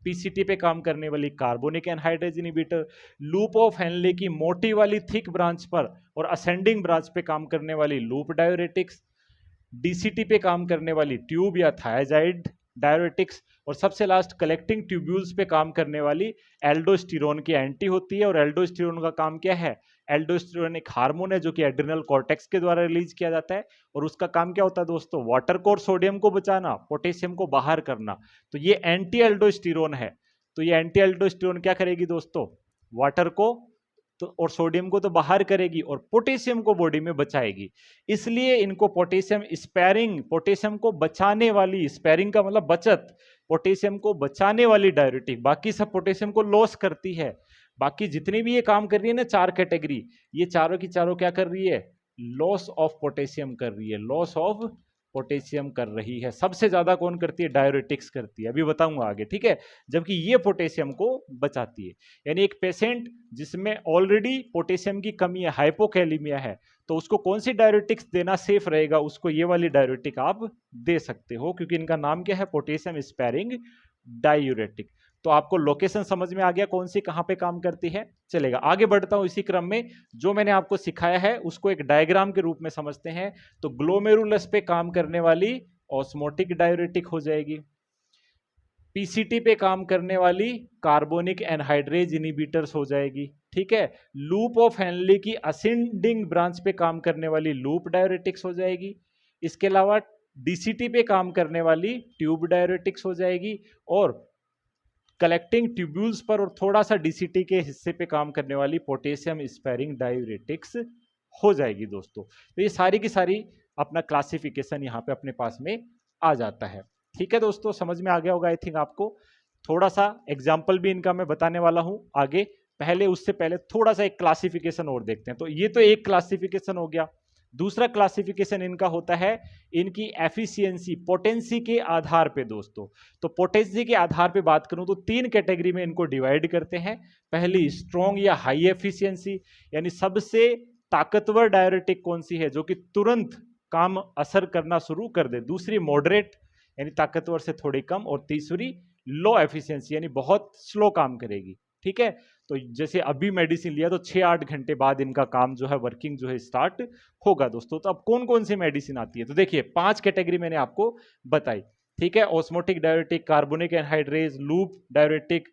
[SPEAKER 1] पीसीटी पे काम करने वाली carbonic anhydrase inhibitor, loop of Henle की मोटी वाली थिक ब्रांच पर और असेंडिंग ब्रांच पे काम करने वाली लूप डायरेटिक्स, डीसीटी पे काम करने वाली ट्यूब या थायाजाइड डायरेटिक्स, और सबसे लास्ट कलेक्टिंग ट्यूब्यूल्स पे काम करने वाली एल्डोस्टेरोन की एंटी होती है। और एल्डोस्टेरोन का काम क्या है? एल्डोस्टेरोन एक हार्मोन है जो कि एड्रिनल कॉर्टेक्स के द्वारा रिलीज किया जाता है, और उसका काम क्या होता है दोस्तों? वाटर को और सोडियम को बचाना, पोटेशियम को बाहर करना। तो ये एंटी एल्डोस्टेरोन है। तो ये एंटी एल्डोस्टेरोन क्या करेगी दोस्तों? वाटर को तो और सोडियम को तो बाहर करेगी और पोटेशियम को बॉडी में बचाएगी। इसलिए इनको पोटेशियम स्पेयरिंग, पोटेशियम को बचाने वाली, स्पेयरिंग का मतलब बचत, पोटेशियम को बचाने वाली डायरेटिक। बाकी सब पोटेशियम को लॉस करती है। बाकी जितनी भी ये काम कर रही है ना, 4 कैटेगरी, ये चारों की चारों क्या कर रही है? लॉस ऑफ पोटेशियम कर रही है, लॉस ऑफ पोटेशियम कर रही है। सबसे ज्यादा कौन करती है? डायरेटिक्स करती है, अभी बताऊंगा आगे, ठीक है। जबकि ये पोटेशियम को बचाती है। यानी एक पेशेंट जिसमें ऑलरेडी पोटेशियम की कमी है, हाइपोकैलेमिया है, तो उसको कौन सी डायरेटिक्स देना सेफ रहेगा? उसको ये वाली डायरेटिक आप दे सकते हो, क्योंकि इनका नाम क्या है? Potassium sparing diuretic. तो आपको लोकेशन समझ में आ गया कौन सी कहां पे काम करती है। चलेगा, आगे बढ़ता हूं इसी क्रम में। जो मैंने आपको सिखाया है उसको एक डायग्राम के रूप में समझते हैं। तो ग्लोमेरुलस पे काम करने वाली ऑस्मोटिक डायूरेटिक हो जाएगी। पीसीटी पे काम करने वाली कार्बोनिक एनहाइड्रेज इनिबिटर्स हो जाएगी, ठीक है। लूप ऑफ हेनली की असेंडिंग ब्रांच पे काम करने वाली लूप डायूरेटिक्स हो जाएगी। इसके अलावा डीसीटी पे काम करने वाली ट्यूब डायूरेटिक्स हो जाएगी। और कलेक्टिंग ट्यूब्यूल्स पर और थोड़ा सा डीसीटी के हिस्से पे काम करने वाली पोटेशियम स्पेयरिंग डायूरेटिक्स हो जाएगी दोस्तों। तो ये सारी की सारी अपना क्लासिफिकेशन यहाँ पे अपने पास में आ जाता है, ठीक है दोस्तों। समझ में आ गया होगा आई थिंक आपको। थोड़ा सा एग्जाम्पल भी इनका मैं बताने वाला हूं आगे। पहले उससे पहले थोड़ा सा एक क्लासिफिकेशन और देखते हैं। तो ये तो एक क्लासिफिकेशन हो गया। दूसरा क्लासिफिकेशन इनका होता है इनकी एफिशिएंसी, पोटेंसी के आधार पे दोस्तों। तो पोटेंसी के आधार पे बात करूं तो 3 कैटेगरी में इनको डिवाइड करते हैं। पहली स्ट्रॉन्ग या हाई एफिशिएंसी, यानी सबसे ताकतवर डायरेटिक कौन सी है जो कि तुरंत काम असर करना शुरू कर दे। दूसरी मॉडरेट, यानी ताकतवर से थोड़ी कम। और तीसरी लो एफिशिएंसी, यानी बहुत स्लो काम करेगी, ठीक है। तो जैसे अभी मेडिसिन लिया तो 6-8 घंटे बाद इनका काम जो है, वर्किंग जो है स्टार्ट होगा दोस्तों। तो अब कौन कौन सी मेडिसिन आती है? तो देखिए 5 कैटेगरी मैंने आपको बताई, ठीक है। Osmotic diuretic, carbonic anhydrase, loop diuretic,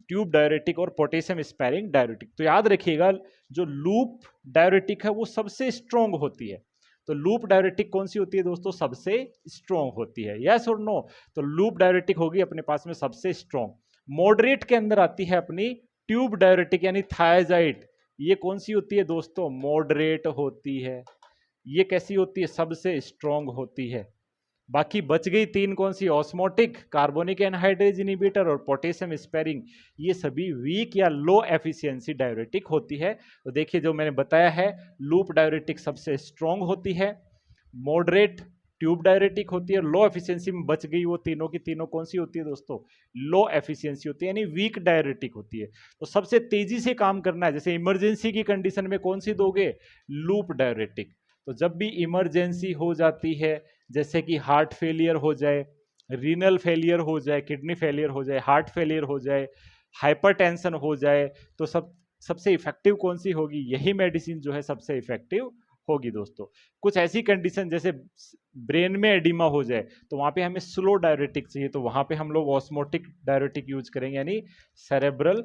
[SPEAKER 1] tube diuretic और पोटेशियम स्पेयरिंग डायरेटिक। तो याद रखिएगा जो लूप डायरेटिक है वो सबसे स्ट्रॉन्ग होती है। तो लूप डायरेटिक कौन सी होती है दोस्तों? सबसे स्ट्रॉन्ग होती है, यस और नो? तो लूप डायरेटिक होगी अपने पास में सबसे स्ट्रॉन्ग। मॉडरेट के अंदर आती है अपनी ट्यूब डायरेटिक यानी थायाजाइड। ये कौन सी होती है दोस्तों? मॉडरेट होती है। ये कैसी होती है? सबसे स्ट्रॉन्ग होती है। बाकी बच गई 3 कौन सी? ऑस्मोटिक, कार्बोनिक एनहाइड्रेज इनिबिटर और पोटेशियम स्पेयरिंग। ये सभी वीक या लो एफिशिएंसी डायरेटिक होती है। तो देखिए जो मैंने बताया है, लूप डायरेटिक सबसे स्ट्रॉन्ग होती है, मॉडरेट ट्यूब डायरेटिक होती है, लो एफिशिएंसी में बच गई वो तीनों की तीनों कौन सी होती है दोस्तों? लो एफिशिएंसी होती है, यानी वीक डायरेटिक होती है। तो सबसे तेजी से काम करना है, जैसे इमरजेंसी की कंडीशन में कौन सी दोगे? Loop diuretic. तो जब भी इमरजेंसी हो जाती है, जैसे कि हार्ट फेलियर हो जाए, रीनल फेलियर हो जाए, किडनी फेलियर हो जाए, हार्ट फेलियर हो जाए, हाइपरटेंशन हो जाए, तो सबसे इफेक्टिव कौन सी होगी? यही मेडिसिन जो है सबसे इफेक्टिव होगी दोस्तों। कुछ ऐसी कंडीशन जैसे ब्रेन में एडिमा हो जाए तो वहां पे हमें स्लो डायरेटिक चाहिए, तो वहां पे हम लोग ऑस्मोटिक डायरेटिक यूज करेंगे, यानी सेरेब्रल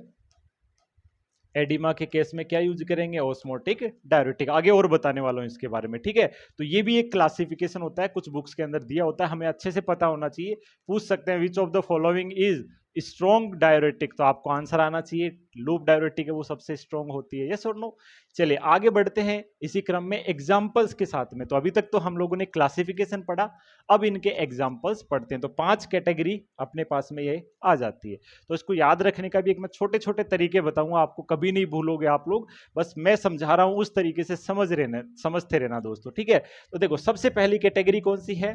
[SPEAKER 1] एडिमा के केस में क्या यूज करेंगे? Osmotic diuretic. आगे और बताने वाला हूं इसके बारे में, ठीक है। तो ये भी एक क्लासिफिकेशन होता है, कुछ बुक्स के अंदर दिया होता है, हमें अच्छे से पता होना चाहिए। पूछ सकते हैं which of the following is strong diuretic, तो आपको आंसर आना चाहिए लूप डायरेटिक है वो सबसे स्ट्रॉन्ग होती है, यस और नो? चलिए आगे बढ़ते हैं इसी क्रम में एग्जांपल्स के साथ में। तो अभी तक तो हम लोगों ने क्लासिफिकेशन पढ़ा, अब इनके एग्जांपल्स पढ़ते हैं। तो 5 कैटेगरी अपने पास में ये आ जाती है। तो इसको याद रखने का भी एक मैं छोटे छोटे तरीके बताऊंगा आपको, कभी नहीं भूलोगे आप लोग, बस मैं समझा रहा हूं उस तरीके से समझते रहना दोस्तों, ठीक है। तो देखो सबसे पहली कैटेगरी कौन सी है?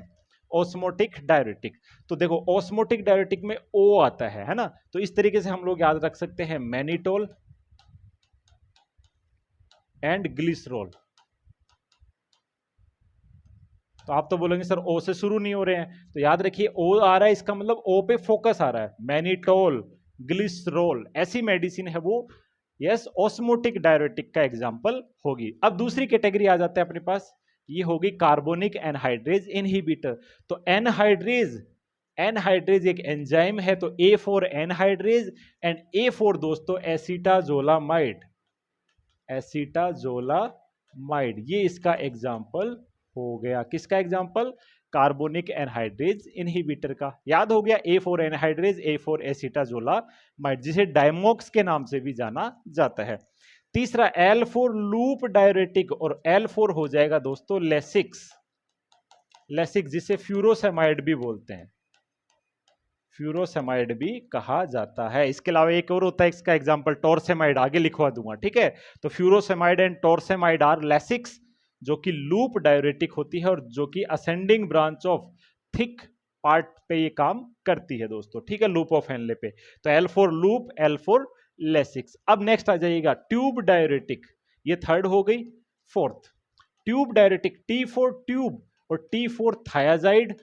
[SPEAKER 1] Osmotic diuretic. तो देखो ऑस्मोटिक डायरेटिक में ओ आता है ना, तो इस तरीके से हम लोग याद रख सकते हैं, मैनिटोल एंड ग्लिसरॉल। तो आप तो बोलेंगे सर ओ से शुरू नहीं हो रहे हैं, तो याद रखिए ओ आ रहा है, इसका मतलब ओ पे फोकस आ रहा है। मैनिटोल, ग्लिसरॉल ऐसी मेडिसिन है वो, यस, ऑस्मोटिक डायरेटिक का एग्जांपल होगी। अब दूसरी कैटेगरी आ जाता है अपने पास, ये होगी कार्बोनिक एनहाइड्रेज इनहिबिटर। तो एनहाइड्रेज एक एंजाइम है, तो A for anhydrase and A for दोस्तों एसिटाजोलामाइड, एसिटाजोलामाइड, ये इसका एग्जाम्पल हो गया। किसका एग्जाम्पल? कार्बोनिक एनहाइड्रेज इनहिबिटर का। याद हो गया, A for anhydrase, A for acetazolamide, जिसे डायमोक्स के नाम से भी जाना जाता है। तीसरा एल फॉर लूप डायरेटिक, और एल फॉर हो जाएगा दोस्तों लेसिक्स, लेसिक्स जिसे फ्यूरोसेमाइड भी बोलते हैं, फ्यूरोसेमाइड भी कहा जाता है। इसके अलावा एक और होता है, इसका एग्जांपल टॉर्सेमाइड, आगे लिखवा दूंगा, ठीक है। तो फ्यूरोसेमाइड एंड टॉर्सेमाइड आर लेसिक्स, जो कि लूप डायरेटिक होती है और जो कि ascending branch of thick part पे ये काम करती है दोस्तों, ठीक है, लूप ऑफ हेनले पे। तो L for loop, L for Lasix. अब नेक्स्ट आ जाइएगा ट्यूब डायरेटिक, ये थर्ड हो गई। Fourth tube diuretic, T for tube और टी फॉर थायाजाइड,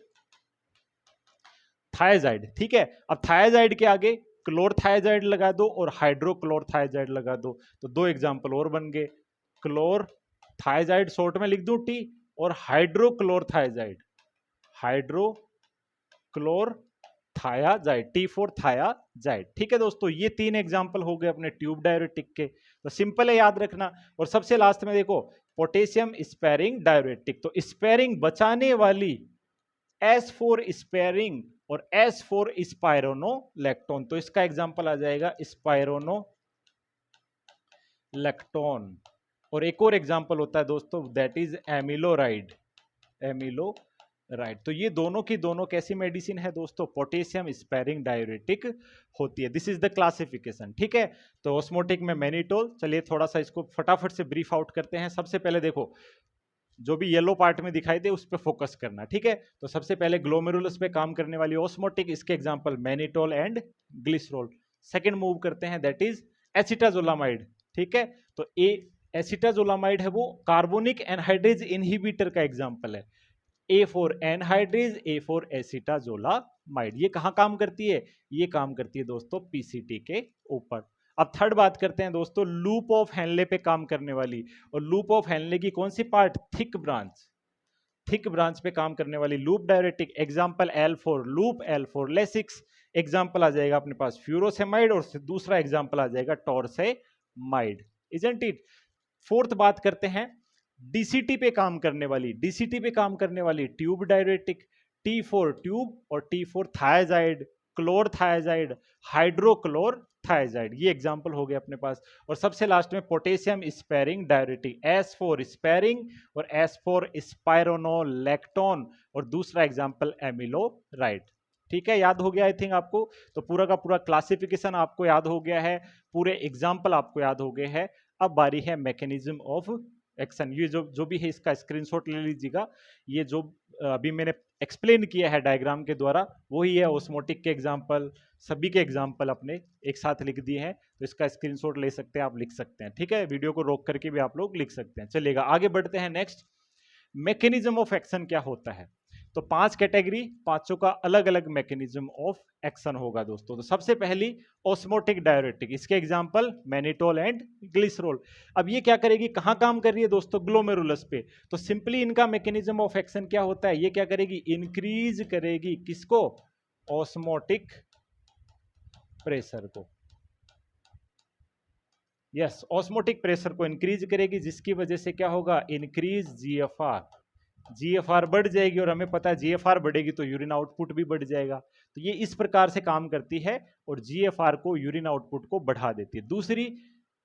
[SPEAKER 1] थायाजाइड, ठीक है। अब थायाजाइड के आगे क्लोरथायाजाइड लगा दो और हाइड्रोक्लोरथायाजाइड लगा दो, तो दो एग्जांपल और बन गए। क्लोरथायाजाइड शॉर्ट में लिख दूं टी, और हाइड्रोक्लोरथायाजाइड, हाइड्रोक्लोरथायाजाइड, टी फॉर थायाजाइड, ठीक है दोस्तों। ये तीन एग्जांपल हो गए अपने ट्यूब डायरेटिक के, तो सिंपल है याद रखना। और सबसे लास्ट में देखो पोटेशियम स्पेयरिंग डायरेटिक, तो स्पेयरिंग बचाने वाली, एस फॉर स्पेयरिंग और एस फॉर स्पाइरोनोलैक्टोन, तो इसका एग्जांपल आ जाएगा स्पाइरोनोलैक्टोन। और एक और एग्जांपल होता है दोस्तों, दैट इज एमिलोराइड, एमिलोराइड। तो ये दोनों की दोनों कैसी मेडिसिन है दोस्तों? पोटेशियम स्पेयरिंग डायरेटिक होती है। दिस इज द क्लासिफिकेशन, ठीक है। तो ऑस्मोटिक में मैनिटोल, चलिए थोड़ा सा इसको फटाफट से ब्रीफ आउट करते हैं। सबसे पहले देखो, जो भी येलो पार्ट में दिखाई दे उस पर फोकस करना, ठीक है। तो सबसे पहले ग्लोमेरुलस पे काम करने वाली ऑस्मोटिक, इसके example mannitol and glycerol. Second move करते हैं, दैट इज एसिटाजोलामाइड, ठीक है। तो ए एसिटाजोलामाइड है वो कार्बोनिक एनहाइड्रेज इनहिबिटर का एग्जांपल है। A for anhydrase, A for acetazolamide. ये कहां काम करती है? ये काम करती है दोस्तों पीसीटी के ऊपर। अब थर्ड बात करते हैं दोस्तों लूप ऑफ हेनले पे काम करने वाली, और लूप ऑफ हेनले की कौन सी part? Thick branch, thick branch पे काम करने वाली loop diuretic. Example L for loop, L for Lasix. Example आ जाएगा अपने पास फ्यूरोसेमाइड, और दूसरा एग्जांपल आ जाएगा टॉर्सेमाइड, इजंट इट। फोर्थ बात करते हैं डीसीटी पे काम करने वाली, डीसीटी पे काम करने वाली tube diuretic, T for tube और टी फॉर थायाजाइड, क्लोरथायाजाइड, हाइड्रोक्लोरथायाजाइड, ये एग्जांपल हो गए अपने पास। और सबसे लास्ट में potassium sparing diuretic, S for sparing और एस फॉर स्पाइरोनोलैक्टोन, और दूसरा एग्जांपल एमिलोराइड, ठीक है। याद हो गया आई थिंक आपको। तो पूरा का पूरा क्लासिफिकेशन आपको याद हो गया है, पूरे एग्जाम्पल आपको याद हो गए हैं। अब बारी है मैकेनिज्म ऑफ एक्शन। ये जो भी है इसका स्क्रीनशॉट ले लीजिएगा। ये जो अभी मैंने एक्सप्लेन किया है डायग्राम के द्वारा, वही है ऑस्मोटिक के एग्जाम्पल, सभी के एग्जाम्पल अपने एक साथ लिख दिए हैं। तो इसका स्क्रीनशॉट ले सकते हैं, आप लिख सकते हैं, ठीक है। वीडियो को रोक करके भी आप लोग लिख सकते हैं। चलिएगा आगे बढ़ते हैं। नेक्स्ट मैकेनिज्म ऑफ एक्शन क्या होता है? तो 5 कैटेगरी, पांचों का अलग अलग मैकेनिज्म ऑफ एक्शन होगा दोस्तों। तो सबसे पहली ऑस्मोटिक डायरेटिक, इसके एग्जांपल मैनिटोल एंड ग्लिसरॉल। अब ये क्या करेगी, कहां काम कर रही है दोस्तों? ग्लोमेरुलस पे। तो सिंपली इनका मैकेनिज्म ऑफ एक्शन क्या होता है? ये क्या करेगी? इंक्रीज करेगी किसको? ऑस्मोटिक प्रेशर को। यस, ऑस्मोटिक प्रेशर को इंक्रीज करेगी, जिसकी वजह से क्या होगा? इंक्रीज जीएफआर, जीएफआर बढ़ जाएगी, और हमें पता है जीएफआर बढ़ेगी तो यूरिन आउटपुट भी बढ़ जाएगा। तो ये इस प्रकार से काम करती है और जीएफआर को, यूरिन आउटपुट को बढ़ा देती है। दूसरी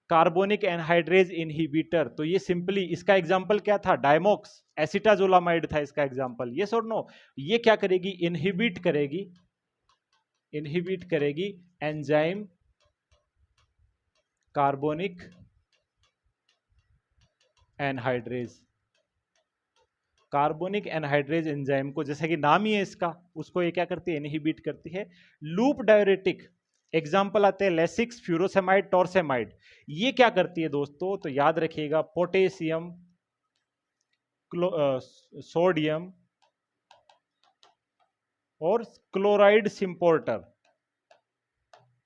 [SPEAKER 1] कार्बोनिक एनहाइड्रेज इनहिबिटर, तो ये सिंपली इसका एग्जांपल क्या था? डायमोक्स, एसिटाजोलामाइड था इसका एग्जांपल। यस और नो? ये क्या करेगी? इनहिबिट करेगी, इनहिबिट करेगी enzyme carbonic anhydrase, carbonic anhydrase enzyme को, जैसे कि नाम ही है इसका, उसको ये क्या करती है? इनहिबिट करती है। लूप डायरेटिक एग्जांपल आते हैं लेसिक्स, फ्यूरोसेमाइड, टॉर्सेमाइड। ये क्या करती है दोस्तों? तो याद रखिएगा पोटेशियम, सोडियम और क्लोराइड सिंपोर्टर,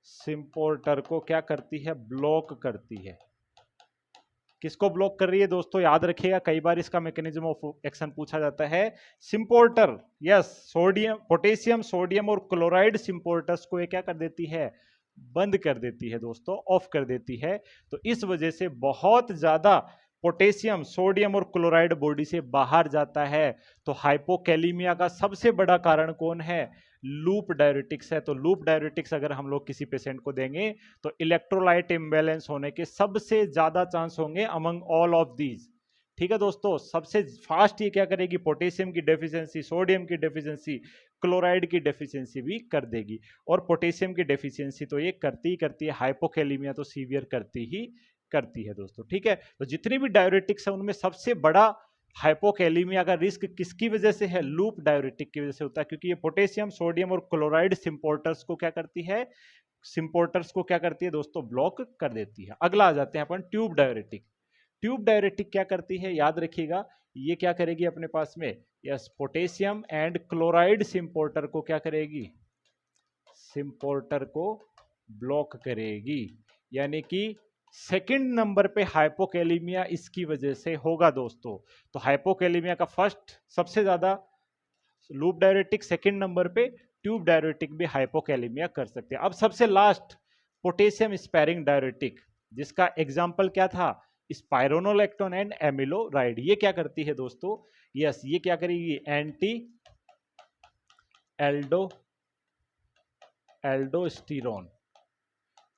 [SPEAKER 1] सिंपोर्टर को क्या करती है? ब्लॉक करती है, किसको ब्लॉक कर रही है दोस्तों, याद रखिएगा, कई बार इसका मैकेनिज्म ऑफ एक्शन पूछा जाता है। सिम्पोर्टर, यस, सोडियम, पोटेशियम, सोडियम और क्लोराइड सिम्पोर्टर्स को ये क्या कर देती है, बंद कर देती है दोस्तों, ऑफ कर देती है। तो इस वजह से बहुत ज्यादा पोटेशियम, सोडियम और क्लोराइड बॉडी से बाहर जाता है। तो हाइपोकैलीमिया का सबसे बड़ा कारण कौन है, लूप डायरेटिक्स है। तो लूप डायरेटिक्स अगर हम लोग किसी पेशेंट को देंगे तो इलेक्ट्रोलाइट इम्बैलेंस होने के सबसे ज्यादा चांस होंगे अमंग ऑल ऑफ दीज। ठीक है दोस्तों, सबसे फास्ट ये क्या करेगी, पोटेशियम की डेफिशिएंसी, सोडियम की डेफिशिएंसी, क्लोराइड की डेफिशिएंसी भी कर देगी। और पोटेशियम की डेफिशिएंसी तो ये करती ही करती है, हाइपोकैलीमिया तो सीवियर करती ही करती है दोस्तों। ठीक है, तो जितनी भी डायरेटिक्स है उनमें सबसे बड़ा हाइपोकैलीमिया का रिस्क किसकी वजह से है, लूप डायरेटिक की वजह से होता है, क्योंकि ये पोटेशियम, सोडियम और क्लोराइड सिम्पोर्टर्स को क्या करती है, सिम्पोर्टर्स को क्या करती है दोस्तों, ब्लॉक कर देती है। अगला आ जाते हैं अपन ट्यूब डायरेटिक। ट्यूब डायरेटिक क्या करती है, याद रखिएगा, ये क्या करेगी अपने पास में, यस, पोटेशियम एंड क्लोराइड सिम्पोर्टर को क्या करेगी, सिम्पोर्टर को ब्लॉक करेगी। यानी कि सेकंड नंबर पे हाइपोकैलीमिया इसकी वजह से होगा दोस्तों। तो हाइपोकैलीमिया का फर्स्ट सबसे ज्यादा लूप डायरेटिक, सेकंड नंबर पे ट्यूब डायरेटिक भी हाइपोकैलीमिया कर सकते हैं। अब सबसे लास्ट पोटेशियम स्पैरिंग डायरेटिक, जिसका एग्जांपल क्या था, स्पाइरोनोलैक्टोन एंड एमिलोराइड। ये क्या करती है दोस्तों, यस, ये क्या करेगी, एंटी एल्डोस्टिरोन,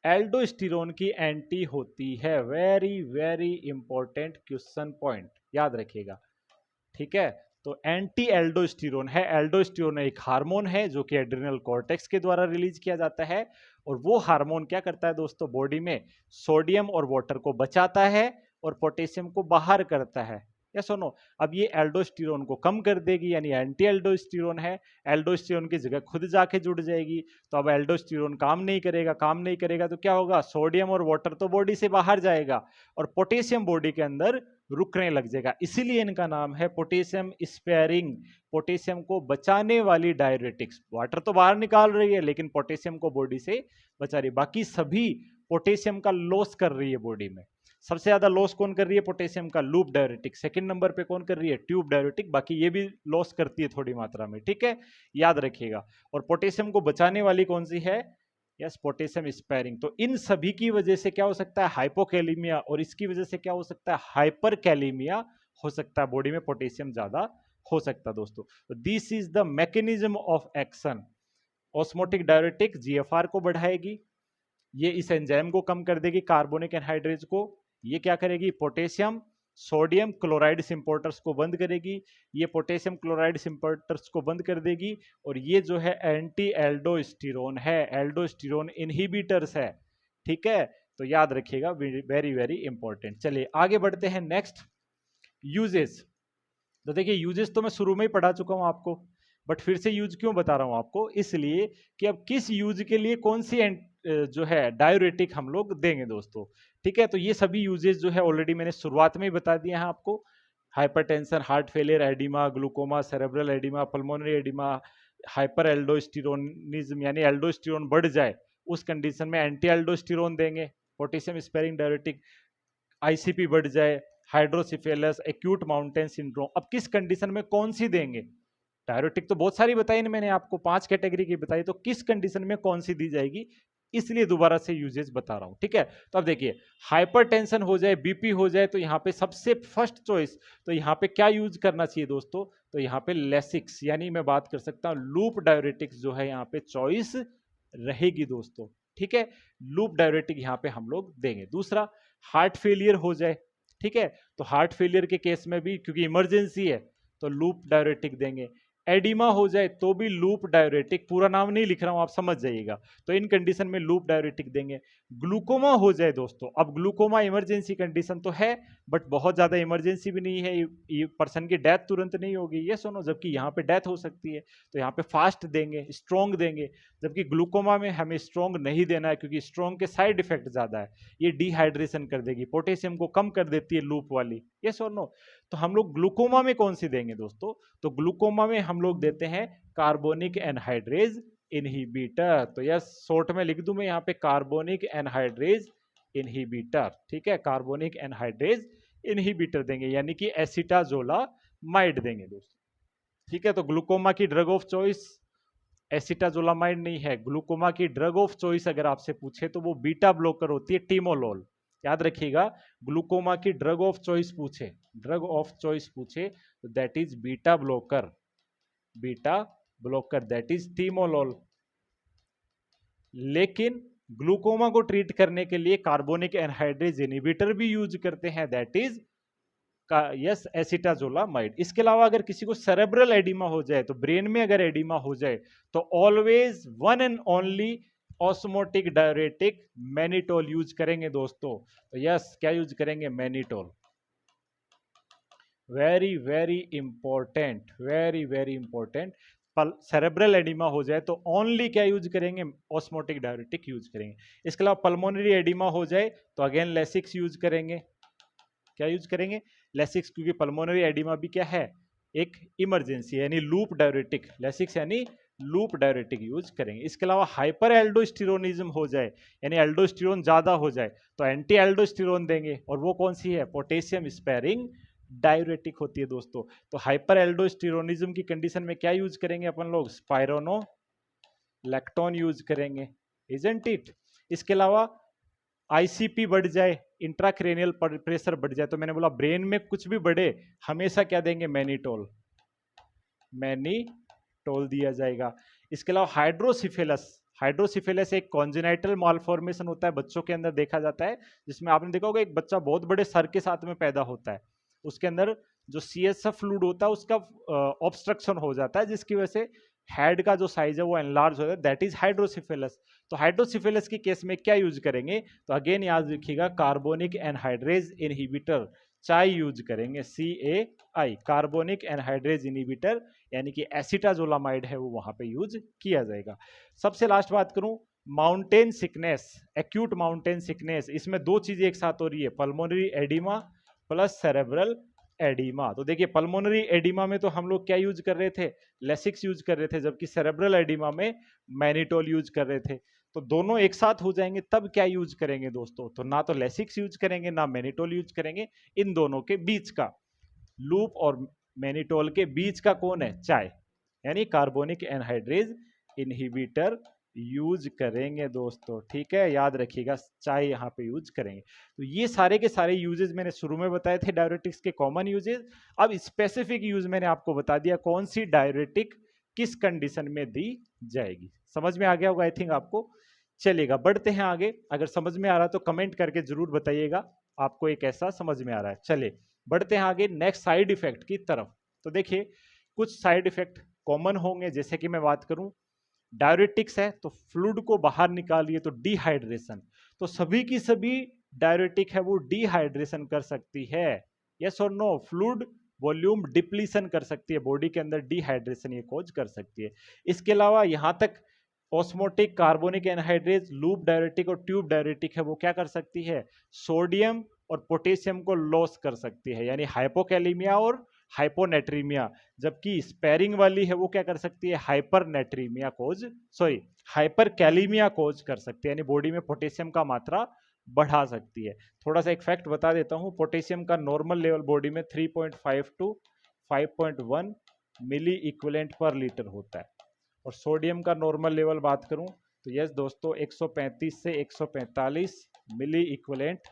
[SPEAKER 1] एल्डोस्टिरोन की एंटी होती है। Very very important question point, याद रखिएगा। ठीक है, तो एंटी एल्डोस्टिरोन है। एल्डोस्टिरोन एक हार्मोन है जो कि एड्रिनल कॉर्टेक्स के द्वारा रिलीज किया जाता है। और वो हार्मोन क्या करता है दोस्तों, बॉडी में सोडियम और वाटर को बचाता है और पोटेशियम को बाहर करता है। या सुनो, अब ये एल्डोस्टिरोन को कम कर देगी, यानी एंटी एल्डोस्टिरोन है। एल्डोस्टिरोन की जगह खुद जाके जुड़ जाएगी। तो अब एल्डोस्टिरोन काम नहीं करेगा, काम नहीं करेगा तो क्या होगा, सोडियम और वाटर तो बॉडी से बाहर जाएगा और पोटेशियम बॉडी के अंदर रुकने लग जाएगा। इसीलिए इनका नाम है पोटेशियम स्पेयरिंग, पोटेशियम को बचाने वाली डायरेटिक्स। वाटर तो बाहर निकाल रही है लेकिन पोटेशियम को बॉडी से बचा रही है। बाकी सभी पोटेशियम का लॉस कर रही है बॉडी में। सबसे ज्यादा लॉस कौन कर रही है पोटेशियम का, लूप डायरेटिक। सेकंड नंबर पे कौन कर रही है, ट्यूब डायरेटिक। बाकी ये भी लॉस करती है थोड़ी मात्रा में, ठीक है, याद रखिएगा। और पोटेशियम को बचाने वाली कौन सी है, यस, पोटेशियम स्पेयरिंग। तो इन सभी की वजह से क्या हो सकता है, हाइपोकैलीमिया, और इसकी वजह से क्या हो सकता है, हाइपरकैलीमिया हो सकता है, बॉडी में पोटेशियम ज्यादा हो सकता है दोस्तों। This is the mechanism of action. Osmotic diuretic GFR को बढ़ाएगी, ये इस एंजाइम को कम कर देगी, कार्बोनिक एनहाइड्रेज को। ये क्या करेगी, पोटेशियम सोडियम क्लोराइड सिम्पोर्टर्स को बंद करेगी, ये पोटेशियम क्लोराइड सिम्पोर्टर्स को बंद कर देगी। और ये जो है एंटी एल्डोस्टिरोन है, एल्डोस्टिरोन इनहिबिटर्स है। ठीक है, तो याद रखिएगा, वेरी वेरी इंपॉर्टेंट। चलिए आगे बढ़ते हैं, नेक्स्ट यूजेस। तो देखिए यूजेस तो मैं शुरू में ही पढ़ा चुका हूं आपको, बट फिर से यूज क्यों बता रहा हूं आपको, इसलिए कि अब किस यूज के लिए कौन सी जो है डायरेटिक हम लोग देंगे दोस्तों। ठीक है, तो ये सभी यूजेस जो है ऑलरेडी मैंने शुरुआत में ही बता दिए हैं आपको। Hypertension, heart failure, oedema, glaucoma, cerebral oedema, pulmonary oedema, hyper aldosteronism यानी एल्डोस्टिरोन बढ़ जाए, उस कंडीशन में एंटी एल्डोस्टिरोन देंगे, पोटेशियम स्पेयरिंग डायरेटिक। आईसीपी बढ़ जाए, हाइड्रोसिफेलस, एक्यूट माउंटेन सिंड्रोम, अब किस कंडीशन में कौन सी देंगे। डायरेटिक तो बहुत सारी बताई मैंने आपको, 5 कैटेगरी की बताई, तो किस कंडीशन में कौन सी दी जाएगी, इसलिए दोबारा से यूजेज बता रहा हूं। ठीक है, तो अब देखिए, हाइपरटेंशन हो जाए, बीपी हो जाए, तो यहाँ पे सबसे फर्स्ट चॉइस, तो यहाँ पे क्या यूज करना चाहिए दोस्तों, तो यहाँ पे लेसिक्स, यानी मैं बात कर सकता हूँ लूप डायरेटिक्स जो है यहाँ पे चॉइस रहेगी दोस्तों। ठीक है, लूप डायरेटिक यहाँ पे हम लोग देंगे। दूसरा, हार्ट फेलियर हो जाए, ठीक है, तो हार्ट फेलियर के केस में भी क्योंकि इमरजेंसी है तो लूप डायरेटिक देंगे। एडिमा हो जाए तो भी लूप डायरेटिक, पूरा नाम नहीं लिख रहा हूं आप समझ जाइएगा, तो इन कंडीशन में लूप डायरेटिक देंगे। ग्लूकोमा हो जाए दोस्तों, अब ग्लूकोमा इमरजेंसी कंडीशन तो है बट बहुत ज्यादा इमरजेंसी भी नहीं है, ये पर्सन की डेथ तुरंत नहीं होगी, ये सुनो, जबकि यहाँ पे डेथ हो सकती है, तो यहाँ पे फास्ट देंगे, स्ट्रॉन्ग देंगे। जबकि ग्लूकोमा में हमें स्ट्रॉन्ग नहीं देना है क्योंकि स्ट्रॉन्ग के साइड इफेक्ट ज्यादा है, ये डिहाइड्रेशन कर देगी, पोटेशियम को कम कर देती है लूप वाली, ये सुनो। तो हम लोग ग्लूकोमा में कौन सी देंगे दोस्तों, तो ग्लूकोमा में हम लोग देते हैं कार्बोनिक एनहाइड्रेज इनहिबिटर। तो यस, शॉर्ट में लिख दूं मैं यहाँ पे कार्बोनिक एनहाइड्रेज इनहिबिटर, ठीक है, कार्बोनिक एनहाइड्रेज इनहिबिटर देंगे, यानी कि एसिटाजोलामाइड देंगे दोस्तों, ठीक है। तो ग्लूकोमा की ड्रग ऑफ चॉइस एसिटाजोलामाइड नहीं है, ग्लूकोमा की ड्रग ऑफ चॉइस अगर आपसे पूछे तो वो बीटा ब्लॉकर होती है, टीमोलोल। याद रखिएगा, ग्लूकोमा की ड्रग ऑफ चॉइस पूछे, ड्रग ऑफ चॉइस पूछे तो that is beta blocker, beta blocker that is timolol. लेकिन ग्लूकोमा को ट्रीट करने के लिए कार्बोनिक एनहाइड्रेज इनहिबिटर भी यूज करते हैं, दैट इज का यस एसिटाजोलामाइड। इसके अलावा अगर किसी को सेरेब्रल एडिमा हो जाए, तो ब्रेन में अगर एडिमा हो जाए, तो always one and only osmotic diuretic mannitol use करेंगे दोस्तों। तो यस क्या यूज करेंगे, mannitol. Very very important, very very important. Cerebral oedema हो जाए तो ओनली क्या यूज करेंगे, ऑस्मोटिक डायरेटिक यूज करेंगे। इसके अलावा पल्मोनरी एडिमा हो जाए तो अगेन लेसिक्स यूज करेंगे, क्या यूज करेंगे, लेसिक्स, क्योंकि पल्मोनरी एडिमा भी क्या है, एक इमरजेंसी यानी लूप डायरेटिक, लेसिक्स यानी लूप डायरेटिक यूज करेंगे। इसके अलावा हाइपर एल्डोस्टेरोनिज्म हो जाए, यानी एल्डोस्टेरोन ज्यादा हो जाए, तो एंटी एल्डोस्टेरोन देंगे, और वो कौन सी है, पोटेशियम स्पेयरिंग डायरेटिक होती है दोस्तों। तो हाइपर एल्डोस्टेरोनिज्म की कंडीशन में क्या यूज करेंगे अपन लोग, स्पाइरोनोलैक्टोन यूज करेंगे, इजंट इट। इसके अलावा आईसीपी बढ़ जाए, इंट्राक्रेनियल प्रेशर बढ़ जाए, तो मैंने बोला ब्रेन में कुछ भी बढ़े हमेशा क्या देंगे, मैनिटोल, मैनिटोल दिया जाएगा। इसके अलावा हाइड्रोसिफेलस, हाइड्रोसिफेलस एक कॉन्जेनाइटल मालफॉर्मेशन होता है, बच्चों के अंदर देखा जाता है, जिसमें आपने देखा होगा एक बच्चा बहुत बड़े सर के साथ में पैदा होता है, उसके अंदर जो सीएसएफ फ्लूइड होता है उसका ऑब्स्ट्रक्शन हो जाता है, जिसकी वजह से हेड का जो साइज है वो एनलार्ज हो जाता है, दैट इज हाइड्रोसिफेलस। तो हाइड्रोसिफेलस की केस में क्या यूज करेंगे, तो अगेन याद रखिएगा कार्बोनिक एनहाइड्रेज इनहिबिटर, चाय यूज करेंगे, CAI, कार्बोनिक एनहाइड्रेज इनहिबिटर, यानी कि एसिटाजोलामाइड है वो वहां पे यूज किया जाएगा। सबसे लास्ट बात करूं, mountain sickness, acute mountain sickness, इसमें दो चीजें एक साथ हो रही है, pulmonary oedema plus cerebral oedema. तो देखिए पल्मोनरी एडिमा में तो हम लोग क्या यूज कर रहे थे, लेसिक्स यूज कर रहे थे, जबकि सेरेब्रल एडिमा में मैनिटोल यूज कर रहे थे। तो दोनों एक साथ हो जाएंगे तब क्या यूज करेंगे दोस्तों, तो ना तो लेसिक्स यूज करेंगे ना मैनिटोल यूज करेंगे, इन दोनों के बीच का, लूप और मैनिटोल के बीच का कौन है, चाय, यानी कार्बोनिक एनहाइड्रेज इनहिबिटर यूज करेंगे दोस्तों, ठीक है, याद रखिएगा चाय यहाँ पे यूज करेंगे। तो ये सारे के सारे यूजेस मैंने शुरू में बताए थे डायरेटिक्स के कॉमन यूजेस। अब स्पेसिफिक यूज मैंने आपको बता दिया, कौन सी डायरेटिक किस कंडीशन में दी जाएगी। समझ में आ गया होगा आई थिंक आपको। चलिएगा बढ़ते हैं आगे, अगर समझ में आ रहा है तो कमेंट करके जरूर बताइएगा आपको एक ऐसा समझ में आ रहा है। चलिए बढ़ते हैं आगे नेक्स्ट साइड इफेक्ट की तरफ। तो देखिए कुछ साइड इफेक्ट कॉमन होंगे, जैसे कि मैं बात करूं डायरेटिक्स है तो फ्लूइड को बाहर निकालिए तो डिहाइड्रेशन, तो सभी की सभी डायरेटिक है वो डिहाइड्रेशन कर सकती है, यस और नो, फ्लूइड वॉल्यूम डिप्लीशन कर सकती है बॉडी के अंदर, डिहाइड्रेशन ये कॉज कर सकती है। इसके अलावा यहां तक osmotic carbonic anhydrase loop diuretic और ट्यूब डायरेटिक है वो क्या कर सकती है, सोडियम और पोटेशियम को लॉस कर सकती है, यानी हाइपोकैलिमिया और हाइपोनेट्रीमिया। जबकि स्पेरिंग वाली है वो क्या कर सकती है, हाइपरनेट्रीमिया कोज, सॉरी हाइपरकैलिमिया कोज कर सकती है, यानी बॉडी में पोटेशियम का मात्रा बढ़ा सकती है। थोड़ा सा एक फैक्ट बता देता हूं, पोटेशियम का नॉर्मल लेवल बॉडी में 3.5 टू 5.1 मिली इक्विवेलेंट पर लीटर होता है, और सोडियम का नॉर्मल लेवल बात करूं तो यस दोस्तों 135 से 145 मिली इक्विवेलेंट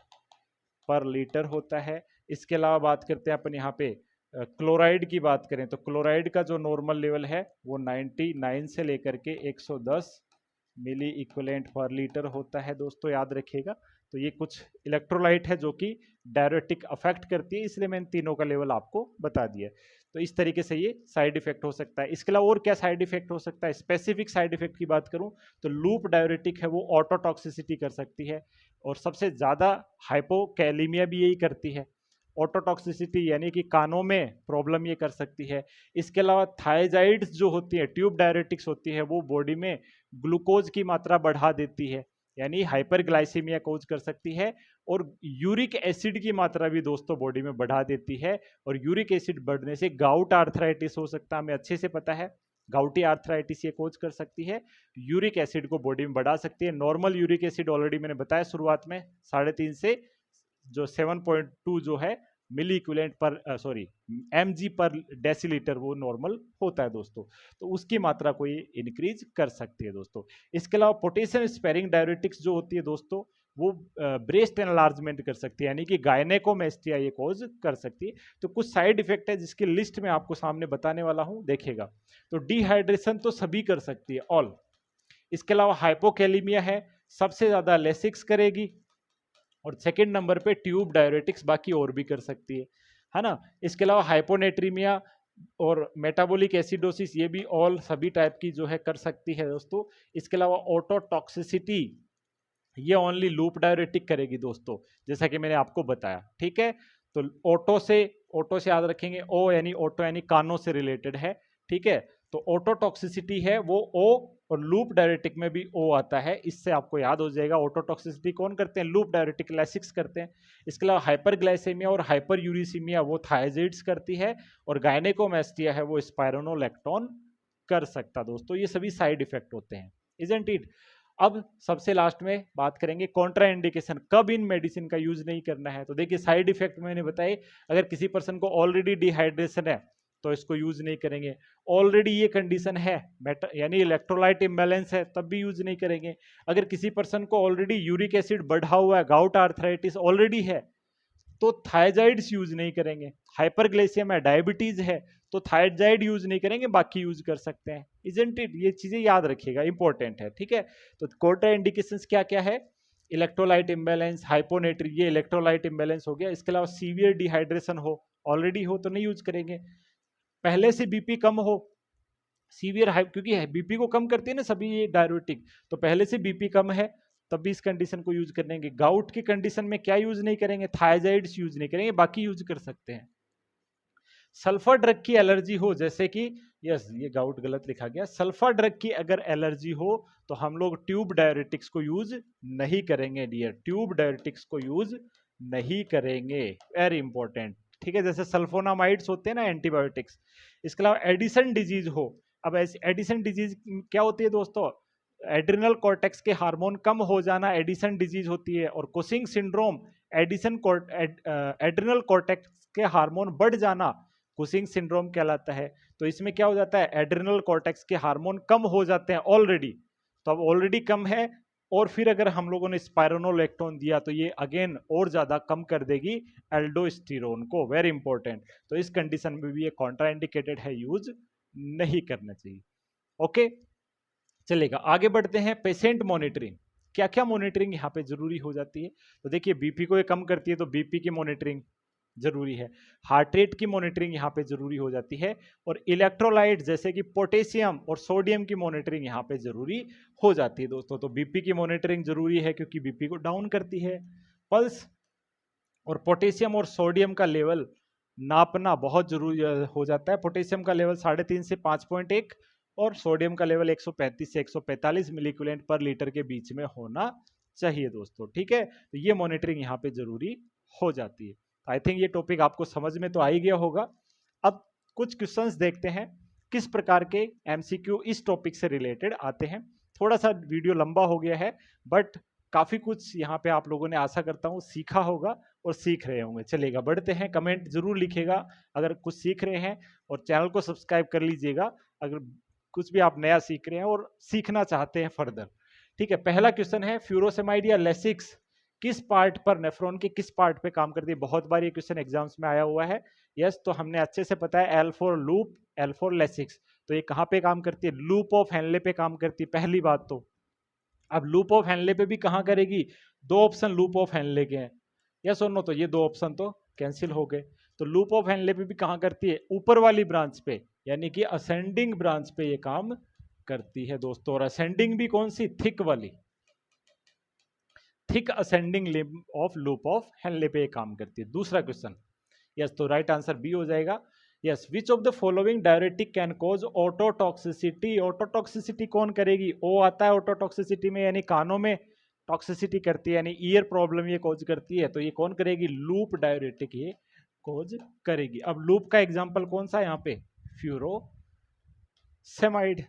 [SPEAKER 1] पर लीटर होता है। इसके अलावा बात करते हैं अपन यहाँ पे क्लोराइड की बात करें तो क्लोराइड का जो नॉर्मल लेवल है वो 99 से लेकर के 110 मिली इक्विवेलेंट पर लीटर होता है दोस्तों, याद रखिएगा। तो ये कुछ इलेक्ट्रोलाइट है जो कि डायरेटिक अफेक्ट करती है, इसलिए मैंने तीनों का लेवल आपको बता दिया। तो इस तरीके से ये साइड इफेक्ट हो सकता है। इसके अलावा और क्या साइड इफेक्ट हो सकता है, स्पेसिफिक साइड इफेक्ट की बात करूं तो लूप डायरेटिक है वो ऑटोटॉक्सिसिटी कर सकती है, और सबसे ज्यादा हाइपोकैलिमिया भी यही करती है, ऑटोटॉक्सिसिटी यानी कि कानों में प्रॉब्लम ये कर सकती है। इसके अलावा थायजाइड्स जो होती है, ट्यूब डायरेटिक्स होती है, वो बॉडी में ग्लूकोज की मात्रा बढ़ा देती है, यानी हाइपरग्लाइसीमिया कोज कर सकती है। और यूरिक एसिड की मात्रा भी दोस्तों बॉडी में बढ़ा देती है, और यूरिक एसिड बढ़ने से गाउट आर्थराइटिस हो सकता है, हमें अच्छे से पता है गाउटी आर्थराइटिस ये कोज कर सकती है। यूरिक एसिड को बॉडी में बढ़ा सकती है। नॉर्मल यूरिक एसिड ऑलरेडी मैंने बताया शुरुआत में 3.5 से जो 7.2 जो है मिली इक्विवेलेंट पर mg पर डेसीलीटर वो नॉर्मल होता है दोस्तों। तो उसकी मात्रा को ये इंक्रीज कर सकती है दोस्तों। इसके अलावा पोटेशियम स्पेयरिंग डायरेटिक्स जो होती है दोस्तों वो ब्रेस्ट एनलार्जमेंट कर सकती है, यानी कि गायनेकोमेस्टिया ये कोज कर सकती है। तो कुछ साइड इफेक्ट है जिसकी लिस्ट में आपको सामने बताने वाला हूं, देखिएगा। तो डिहाइड्रेशन तो सभी कर सकती है, ऑल। इसके अलावा हाइपोकैलिमिया है, सबसे ज्यादा लेसिक्स करेगी। और सेकंड नंबर पे ट्यूब डायरेटिक्स बाकी और भी कर सकती है ना। इसके अलावा हाइपोनेट्रीमिया और मेटाबॉलिक एसिडोसिस ये भी ऑल सभी टाइप की जो है कर सकती है दोस्तों। इसके अलावा ऑटोटॉक्सिसिटी ये ओनली लूप डायरेटिक करेगी दोस्तों, जैसा कि मैंने आपको बताया, ठीक है। तो ऑटो से याद रखेंगे, ओ यानी ऑटो यानी कानों से रिलेटेड है, ठीक है। तो ऑटोटॉक्सिसिटी है वो ओ, और लूप डायरेटिक में भी ओ आता है, इससे आपको याद हो जाएगा। ऑटोटॉक्सिसिटी कौन करते हैं? लूप डायरेटिक लैसिक्स करते हैं। इसके अलावा हाइपरग्लाइसेमिया और हाइपर यूरिसीमिया वो थायजाइड्स करती है, और गायनेकोमेस्टिया है वो स्पाइरोनोलैक्टोन कर सकता दोस्तों। ये सभी साइड इफेक्ट होते हैं, इजंट इट। अब सबसे लास्ट में बात करेंगे कॉन्ट्रा इंडिकेशन, कब इन मेडिसिन का यूज नहीं करना है। तो देखिए साइड इफेक्ट मैंने बताए, अगर किसी पर्सन को ऑलरेडी डिहाइड्रेशन है तो इसको यूज नहीं करेंगे। ऑलरेडी ये कंडीशन है यानी इलेक्ट्रोलाइट इम्बैलेंस है, तब भी यूज नहीं करेंगे। अगर किसी पर्सन को ऑलरेडी यूरिक एसिड बढ़ा हुआ है, गाउट आर्थराइटिस ऑलरेडी है, तो थायजाइड्स यूज नहीं करेंगे। हाइपरग्लाइसेमिया है, डायबिटीज है, तो थायजाइड यूज नहीं करेंगे, बाकी यूज कर सकते हैं, इजंट इट। ये चीजें याद रखिएगा, इंपॉर्टेंट है, ठीक है। तो कॉन्ट्रा इंडिकेशंस क्या क्या है? इलेक्ट्रोलाइट इम्बैलेंस, हाइपोनेट्री, ये इलेक्ट्रोलाइट इम्बैलेंस हो गया। इसके अलावा सीवियर डिहाइड्रेशन हो, ऑलरेडी हो तो नहीं यूज करेंगे। पहले से बीपी कम हो, सीवियर हाई, क्योंकि बीपी को कम करती है ना सभी ये डायरेटिक, तो पहले से बीपी कम है तब भी इस कंडीशन को यूज करेंगे। गाउट की कंडीशन में क्या यूज नहीं करेंगे? थायजाइड्स यूज नहीं करेंगे, बाकी यूज कर सकते हैं। सल्फर ड्रग की एलर्जी हो, जैसे कि यस ये गाउट गलत लिखा गया, सल्फर ड्रग की अगर एलर्जी हो तो हम लोग ट्यूब डायरेटिक्स को यूज नहीं करेंगे डियर, ट्यूब डायरेटिक्स को यूज नहीं करेंगे, वेरी इंपॉर्टेंट, ठीक है। जैसे सल्फोनामाइड्स होते हैं ना एंटीबायोटिक्स। इसके अलावा एडिसन डिजीज हो, अब ऐसी एडिसन डिजीज क्या होती है दोस्तों? एड्रिनल कॉर्टेक्स के हार्मोन कम हो जाना एडिसन डिजीज होती है। और कुशिंग सिंड्रोम एड्रिनल कॉर्टेक्स के हार्मोन बढ़ जाना कुशिंग सिंड्रोम कहलाता है। तो इसमें क्या हो जाता है? एड्रिनल कॉर्टेक्स के हार्मोन कम हो जाते हैं ऑलरेडी, तो अब ऑलरेडी कम है, और फिर अगर हम लोगों ने स्पाइरोनोलैक्टोन दिया तो ये अगेन और ज्यादा कम कर देगी एल्डोस्टेरोन को, वेरी इंपॉर्टेंट। तो इस कंडीशन में भी ये कॉन्ट्राइंडिकेटेड है, यूज नहीं करना चाहिए, ओके। चलेगा, आगे बढ़ते हैं। पेशेंट मॉनिटरिंग, क्या क्या मॉनिटरिंग यहाँ पे जरूरी हो जाती है? तो देखिए बीपी को ये कम करती है तो बीपी की मॉनिटरिंग जरूरी है, हार्ट रेट की मॉनिटरिंग यहाँ पे जरूरी हो जाती है, और इलेक्ट्रोलाइट जैसे कि पोटेशियम और सोडियम की मॉनिटरिंग यहाँ पे जरूरी हो जाती है दोस्तों। तो बीपी की मॉनिटरिंग जरूरी है क्योंकि बीपी को डाउन करती है। पल्स और पोटेशियम और सोडियम का लेवल नापना बहुत जरूरी हो जाता है। पोटेशियम का लेवल 3.5 से 5.1 और सोडियम का लेवल 135 से 145 मिलीक्यूलेंट पर लीटर के बीच में होना चाहिए दोस्तों, ठीक है। तो ये मॉनिटरिंग यहाँ पे जरूरी हो जाती है। आई थिंक ये टॉपिक आपको समझ में तो आ ही गया होगा। अब कुछ क्वेश्चंस देखते हैं किस प्रकार के एमसीक्यू इस टॉपिक से रिलेटेड आते हैं। थोड़ा सा वीडियो लंबा हो गया है, बट काफी कुछ यहाँ पे आप लोगों ने आशा करता हूँ सीखा होगा और सीख रहे होंगे। चलेगा, बढ़ते हैं। कमेंट जरूर लिखिएगा अगर कुछ सीख रहे हैं, और चैनल को सब्सक्राइब कर लीजिएगा अगर कुछ भी आप नया सीख रहे हैं और सीखना चाहते हैं फर्दर, ठीक है। पहला क्वेश्चन है, फ्यूरोसेमाइड या लेसिक्स किस पार्ट पर, नेफ्रॉन के किस पार्ट पे काम करती है? बहुत बार ये क्वेश्चन एग्जाम्स में आया हुआ है। यस, तो हमने अच्छे से पता है L4 लूप, L4 लेसिक्स। तो ये कहाँ पे काम करती है? लूप ऑफ हेनले पे काम करती है, पहली बात तो। अब लूप ऑफ हेनले पे भी कहाँ करेगी? दो ऑप्शन लूप ऑफ हेनले के हैं, यस और नो, तो ये दो ऑप्शन तो कैंसिल हो गए। तो लूप ऑफ हेनले पे भी कहाँ करती है? ऊपर वाली ब्रांच पे, यानी कि असेंडिंग ब्रांच पे ये काम करती है दोस्तों। और असेंडिंग भी कौन सी? थिक वाली, thick ascending limb of loop of Henle पे काम करती है। दूसरा क्वेश्चन, यस, तो राइट आंसर बी हो जाएगा। Yes, which of the following diuretic can cause ototoxicity? Ototoxicity कौन करेगी? ओ आता है ऑटोटॉक्सिसिटी में, यानी कानों में टॉक्सिसिटी करती है, यानी ईयर प्रॉब्लम ये कॉज करती है। तो ये कौन करेगी? लूप डायरेटिक ये कॉज करेगी। अब लूप का एग्जांपल कौन सा है यहाँ पे? फ्यूरो सेमाइड,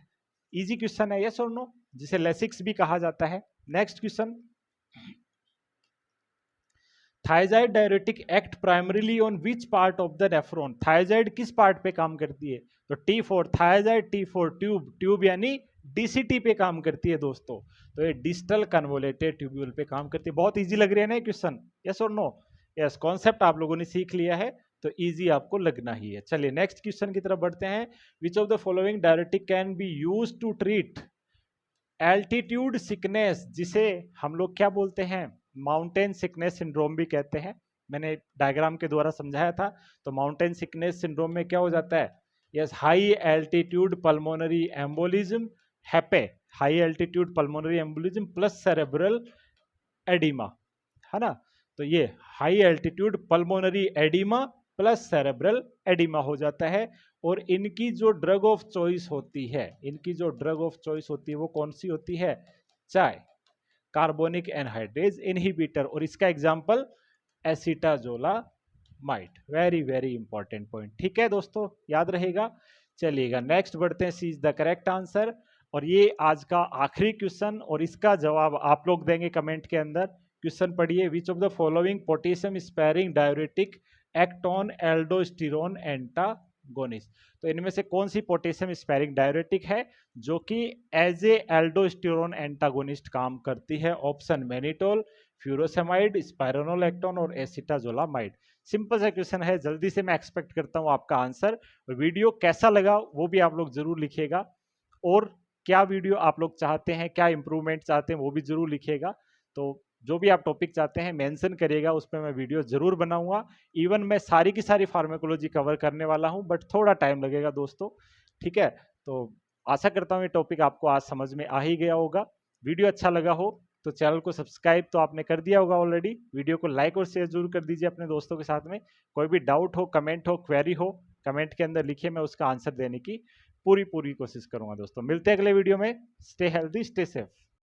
[SPEAKER 1] इजी क्वेश्चन है, यस और नो, जिसे लेसिक्स भी कहा जाता है। Next question, thiazide diuretic act primarily on which part of the nephron, thiazide किस पार्ट पे काम करती है? तो T4 thiazide, T4 tube, tube यानी DCT पे काम करती है दोस्तों, तो ये डिस्टल कन्वोलेटेड ट्यूब्यूल पे काम करती है। बहुत इजी लग रही है ना क्वेश्चन, यस और नो? यस, कॉन्सेप्ट आप लोगों ने सीख लिया है तो इजी आपको लगना ही है। चलिए नेक्स्ट क्वेश्चन की तरफ बढ़ते हैं। Which of the following diuretic can be used to treat altitude sickness, जिसे हम लोग क्या बोलते हैं, माउंटेन सिकनेस सिंड्रोम भी कहते हैं। मैंने डायग्राम के द्वारा समझाया था। तो माउंटेन सिकनेस सिंड्रोम में क्या हो जाता है? Yes, high altitude pulmonary embolism, HEPA, high altitude pulmonary embolism plus cerebral oedema, है ना? तो ये high altitude pulmonary oedema plus cerebral oedema हो जाता है। और इनकी जो ड्रग ऑफ चॉइस होती है, इनकी जो ड्रग ऑफ चॉइस होती है वो कौन सी होती है? चाय, कार्बोनिक एनहाइड्रेज इनहिबिटर, और इसका example acetazolamide. Very very important point, ठीक है दोस्तों, याद रहेगा। चलिएगा नेक्स्ट बढ़ते हैं, सी इज द करेक्ट आंसर। और ये आज का आखिरी क्वेश्चन, और इसका जवाब आप लोग देंगे कमेंट के अंदर। क्वेश्चन पढ़िए, विच of the following potassium sparing diuretic act on aldosterone antagonist, तो इनमें से कौन सी पोटेशियम स्पेयरिंग डायरेटिक है जो कि एज ए एल्डोस्टेरोन एंटागोनिस्ट काम करती है? ऑप्शन मैनिटोल, फ्यूरोसेमाइड, स्पाइरोनोलैक्टोन और एसिटाजोलामाइड। सिंपल सा क्वेश्चन है, जल्दी से मैं एक्सपेक्ट करता हूं आपका आंसर। और वीडियो कैसा लगा वो भी आप लोग जरूर लिखिएगा, और क्या वीडियो आप लोग चाहते हैं, क्या इंप्रूवमेंट चाहते हैं वो भी जरूर लिखिएगा। तो जो भी आप टॉपिक चाहते हैं मेंशन करिएगा, उस पर मैं वीडियो जरूर बनाऊंगा। इवन मैं सारी की सारी फार्मेकोलॉजी कवर करने वाला हूं, बट थोड़ा टाइम लगेगा दोस्तों, ठीक है? तो आशा करता हूं ये टॉपिक आपको आज समझ में आ ही गया होगा। वीडियो अच्छा लगा हो तो चैनल को सब्सक्राइब तो आपने कर दिया होगा ऑलरेडी, वीडियो को लाइक और शेयर जरूर कर दीजिए अपने दोस्तों के साथ में। कोई भी डाउट हो, कमेंट हो, क्वेरी हो, कमेंट के अंदर लिखिए, मैं उसका आंसर देने की पूरी कोशिश करूंगा दोस्तों। मिलते हैं अगले वीडियो में। Stay healthy, stay safe.